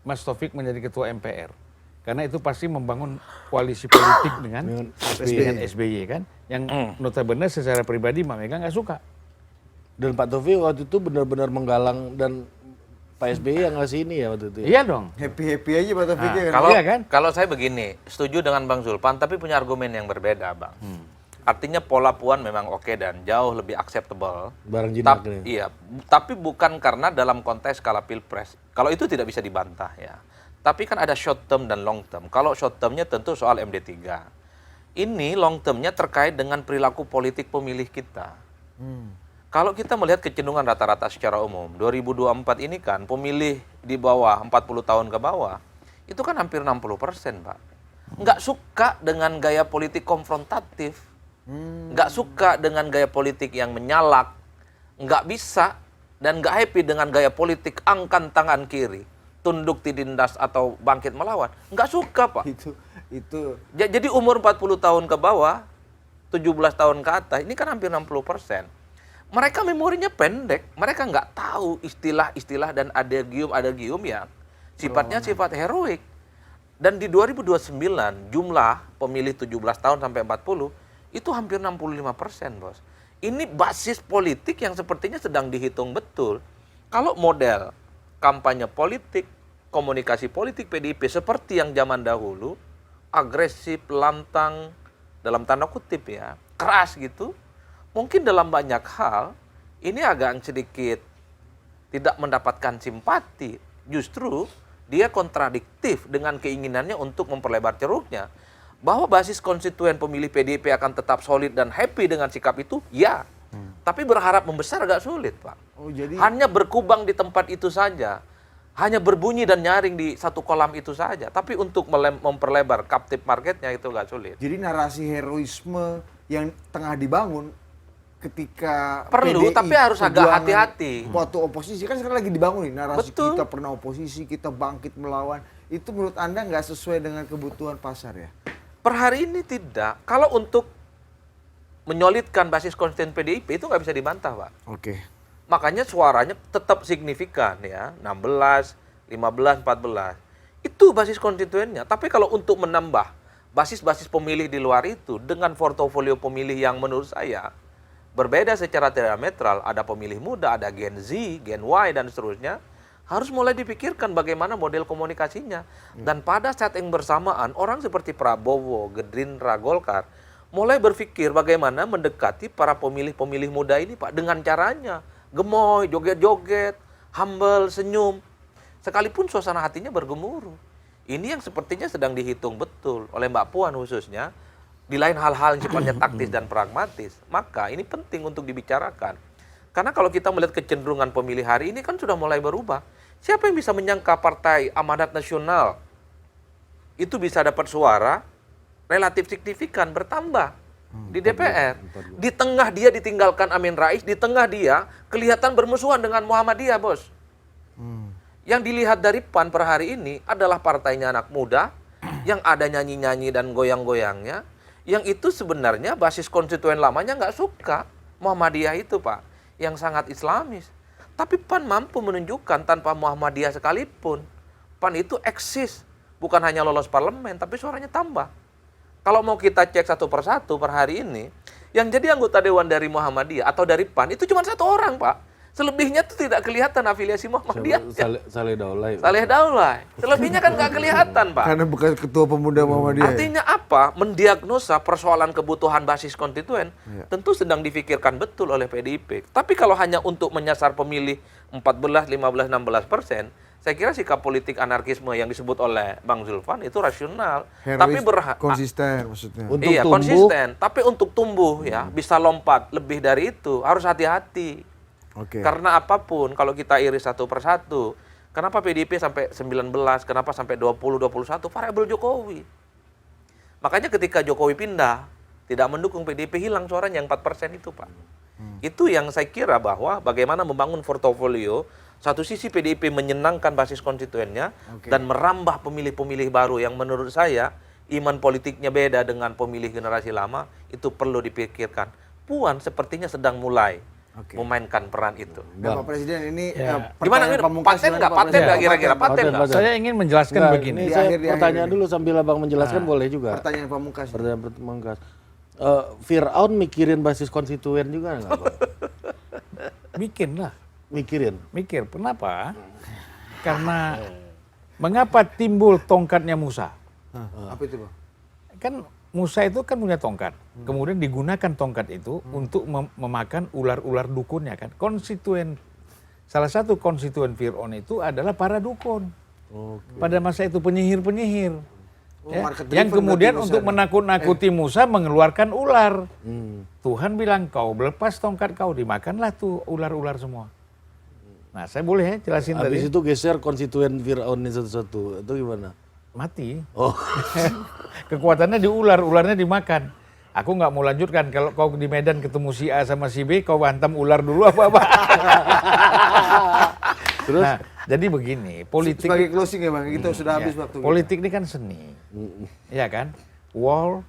Mas Taufik menjadi ketua MPR? Karena itu pasti membangun koalisi politik dengan SBY kan, yang notabene secara pribadi Mbak Mega nggak suka. Dan Pak Taufik waktu itu benar-benar menggalang dan Pak SBY yang ngasih ini ya waktu itu. Ya? Iya dong. Happy aja Pak Taufik ya kan. Kalau Iya kan? kalau saya begini, setuju dengan Bang Zulfan, tapi punya argumen yang berbeda, Bang. Artinya pola Puan memang oke dan jauh lebih acceptable. Barang jinak nih. Iya, tapi bukan karena dalam konteks skala Pilpres. Kalau itu tidak bisa dibantah ya. Tapi kan ada short term dan long term. Kalau short termnya tentu soal MD3. Ini long termnya terkait dengan perilaku politik pemilih kita. Kalau kita melihat kecenderungan rata-rata secara umum, 2024 ini kan pemilih di bawah 40 tahun ke bawah, itu kan hampir 60%, Pak. nggak suka dengan gaya politik konfrontatif, nggak suka dengan gaya politik yang menyalak, nggak bisa dan nggak happy dengan gaya politik angkat tangan kiri, tunduk ditindas atau bangkit melawan. Nggak suka, Pak. Itu Jadi umur 40 tahun ke bawah, 17 tahun ke atas, ini kan hampir 60%. Mereka memorinya pendek, mereka nggak tahu istilah-istilah dan adagium yang sifatnya sifat heroik. Dan di 2029 jumlah pemilih 17 tahun sampai 40 itu hampir 65%, Bos. Ini basis politik yang sepertinya sedang dihitung betul. Kalau model kampanye politik, komunikasi politik PDIP seperti yang zaman dahulu, agresif, lantang, dalam tanda kutip ya, keras gitu, mungkin dalam banyak hal ini agak sedikit tidak mendapatkan simpati. Justru dia kontradiktif dengan keinginannya untuk memperlebar ceruknya. Bahwa basis konstituen pemilih PDIP akan tetap solid dan happy dengan sikap itu, ya. Tapi berharap membesar agak sulit, Pak. oh jadi Hanya berkubang di tempat itu saja. Hanya berbunyi dan nyaring di satu kolam itu saja. Tapi untuk memperlebar captive marketnya itu agak sulit. jadi narasi heroisme yang tengah dibangun ketika Perlu, PDI tapi harus agak perjuangan hati-hati. Waktu oposisi kan sekarang lagi dibangun nih narasi Betul. kita pernah oposisi, kita bangkit melawan. Itu menurut Anda nggak sesuai dengan kebutuhan pasar ya? Per hari ini tidak. Kalau untuk menyolidkan basis konstituen PDIP itu nggak bisa dibantah, Pak. Oke. Makanya suaranya tetap signifikan ya, 16, 15, 14. Itu basis konstituennya. Tapi kalau untuk menambah basis-basis pemilih di luar itu dengan portofolio pemilih yang menurut saya berbeda secara diametral, ada pemilih muda, ada Gen Z, Gen Y dan seterusnya, harus mulai dipikirkan bagaimana model komunikasinya. Dan pada saat yang bersamaan, orang seperti Prabowo, Gerindra, Golkar mulai berpikir bagaimana mendekati para pemilih-pemilih muda ini, Pak, dengan caranya gemoy, joget-joget, humble, senyum. Sekalipun suasana hatinya bergemuruh. Ini yang sepertinya sedang dihitung betul oleh Mbak Puan khususnya, di lain hal-hal yang sifatnya taktis dan pragmatis. Maka ini penting untuk dibicarakan. Karena kalau kita melihat kecenderungan pemilih hari ini kan sudah mulai berubah. Siapa yang bisa menyangka Partai Amanat Nasional itu bisa dapat suara relatif signifikan bertambah di DPR. Di tengah dia ditinggalkan Amin Rais, di tengah dia kelihatan bermusuhan dengan Muhammadiyah, Bos. Yang dilihat dari PAN per hari ini adalah partainya anak muda, yang ada nyanyi-nyanyi dan goyang-goyangnya, yang itu sebenarnya basis konstituen lamanya nggak suka Muhammadiyah itu, Pak, yang sangat Islamis. Tapi PAN mampu menunjukkan tanpa Muhammadiyah sekalipun, PAN itu eksis, bukan hanya lolos parlemen, tapi suaranya tambah. Kalau mau kita cek satu persatu per hari ini, yang jadi anggota dewan dari Muhammadiyah atau dari PAN itu cuma satu orang, Pak. Selebihnya itu tidak kelihatan afiliasi Muhammadiyah. Saleh Daulay. Saleh Daulay. Selebihnya kan nggak kelihatan, Pak. Karena bukan ketua pemuda Muhammadiyah. Artinya apa? Mendiagnosa persoalan kebutuhan basis konstituen tentu sedang difikirkan betul oleh PDIP. Tapi kalau hanya untuk menyasar pemilih 14, 15, 16%, saya kira sikap politik anarkisme yang disebut oleh Bang Zulfan itu rasional. Tapi konsisten maksudnya. Untuk iya, tumbuh, konsisten. Tapi untuk tumbuh ya, bisa lompat lebih dari itu, harus hati-hati. Oke. Karena apapun, kalau kita iris satu persatu, kenapa PDIP sampai 19, kenapa sampai 20, 21, variabel Jokowi. Makanya ketika Jokowi pindah, tidak mendukung PDIP, hilang suaranya yang 4% itu, Pak. Itu yang saya kira bahwa bagaimana membangun portofolio, satu sisi PDIP menyenangkan basis konstituennya, dan merambah pemilih-pemilih baru yang menurut saya, iman politiknya beda dengan pemilih generasi lama, itu perlu dipikirkan. Puan sepertinya sedang mulai memainkan peran itu. Bapak Presiden ini Gimana ini? Paten nggak? Paten nggak kira-kira? Paten nggak? Saya ingin menjelaskan Nah, begini. ini saya Di pertanyaan akhir dulu sambil Abang menjelaskan boleh juga. Pertanyaan pamungkas. Pertanyaan pamungkas. Fir'aun mikirin basis konstituen juga nggak, Bang? Mikir. Kenapa? Karena mengapa timbul tongkatnya Musa? Apa itu, Bang? Kan Musa itu kan punya tongkat. Kemudian digunakan tongkat itu untuk memakan ular-ular dukunnya kan. Salah satu konstituen Fir'aun itu adalah para dukun. Pada masa itu penyihir-penyihir. Ya, yang kemudian untuk menakut-nakuti Musa mengeluarkan ular. Tuhan bilang, kau lepas tongkat kau, dimakanlah tuh ular-ular semua. Nah, saya boleh ya jelasin tadi. Habis itu geser konstituen Fir'aun ini satu-satu. Itu gimana? mati. Oh. Kekuatannya di ular, ularnya dimakan. Aku nggak mau lanjutkan, kalau kau di Medan ketemu si A sama si B, kau hantam ular dulu apa-apa. Terus? Nah, jadi begini, politik Sebagai closing ya Bang, kita sudah habis waktu. politik ini kan seni, ya kan? War,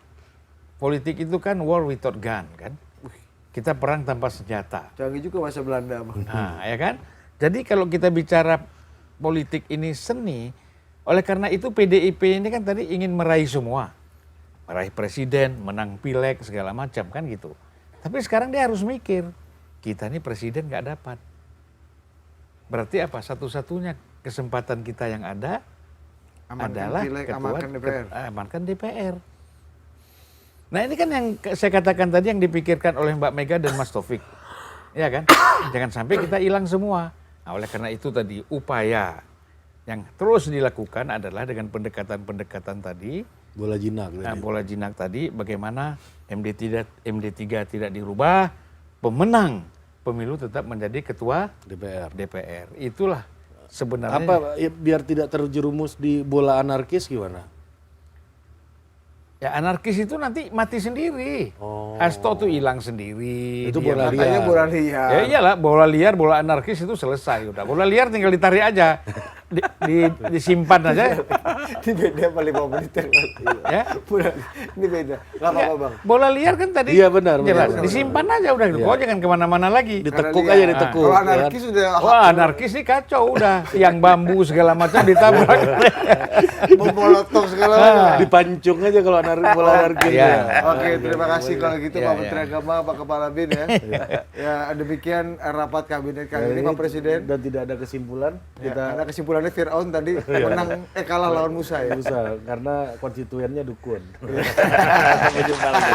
politik itu kan war without gun kan? Kita perang tanpa senjata. Canggih juga masa Belanda Bang. Nah, ya kan? Jadi kalau kita bicara politik ini seni, oleh karena itu PDIP ini kan tadi ingin meraih semua. Meraih presiden, menang pileg, segala macam kan gitu. Tapi sekarang dia harus mikir, kita ini presiden nggak dapat. Berarti apa? Satu-satunya kesempatan kita yang ada Amankan adalah pileg, amankan DPR. amankan DPR. Nah ini kan yang saya katakan tadi yang dipikirkan oleh Mbak Mega dan Mas Taufik. Ya kan? Jangan sampai kita hilang semua. Nah, oleh karena itu tadi upaya yang terus dilakukan adalah dengan pendekatan-pendekatan tadi, Bola jinak. bola jinak tadi, bagaimana MD3 tidak dirubah, pemenang pemilu tetap menjadi ketua DPR. Itulah sebenarnya. Apa ya, biar tidak terjerumus di bola anarkis gimana? Ya anarkis itu nanti mati sendiri. Oh. Hasto tuh hilang sendiri. Itu Dia bola mati. Katanya liar. bola liar. Ya iyalah, bola liar, bola anarkis itu selesai udah. Bola liar tinggal ditarik aja. Disimpan aja. Ini beda paling 5 menit yang lalu. Ya. Ini beda. Gak apa-apa Bang. Bola liar kan tadi. Iya, benar, jelas. benar. Disimpan aja udah. Kau jangan kemana-mana lagi. Ditekuk Karena aja liar. ditekuk. Kalau ya kan? anarkis sudah Wah anarkis nih kacau udah. Yang bambu segala macam ditabrak. memolotov segala macam. Dipancung aja kalau bola anarkis. Iya. Oke, terima kasih kalau gitu Iya, Pak iya. Menteri Agama, Pak Kepala BIN ya. Ya, demikian rapat kabinet kali ini Pak Presiden. Dan tidak ada kesimpulan. Ya, Kita karena kesimpulannya Fir'aun tadi menang kalah lawan Musa ya. usah karena konstituennya dukun. Sampai jumpa lagi.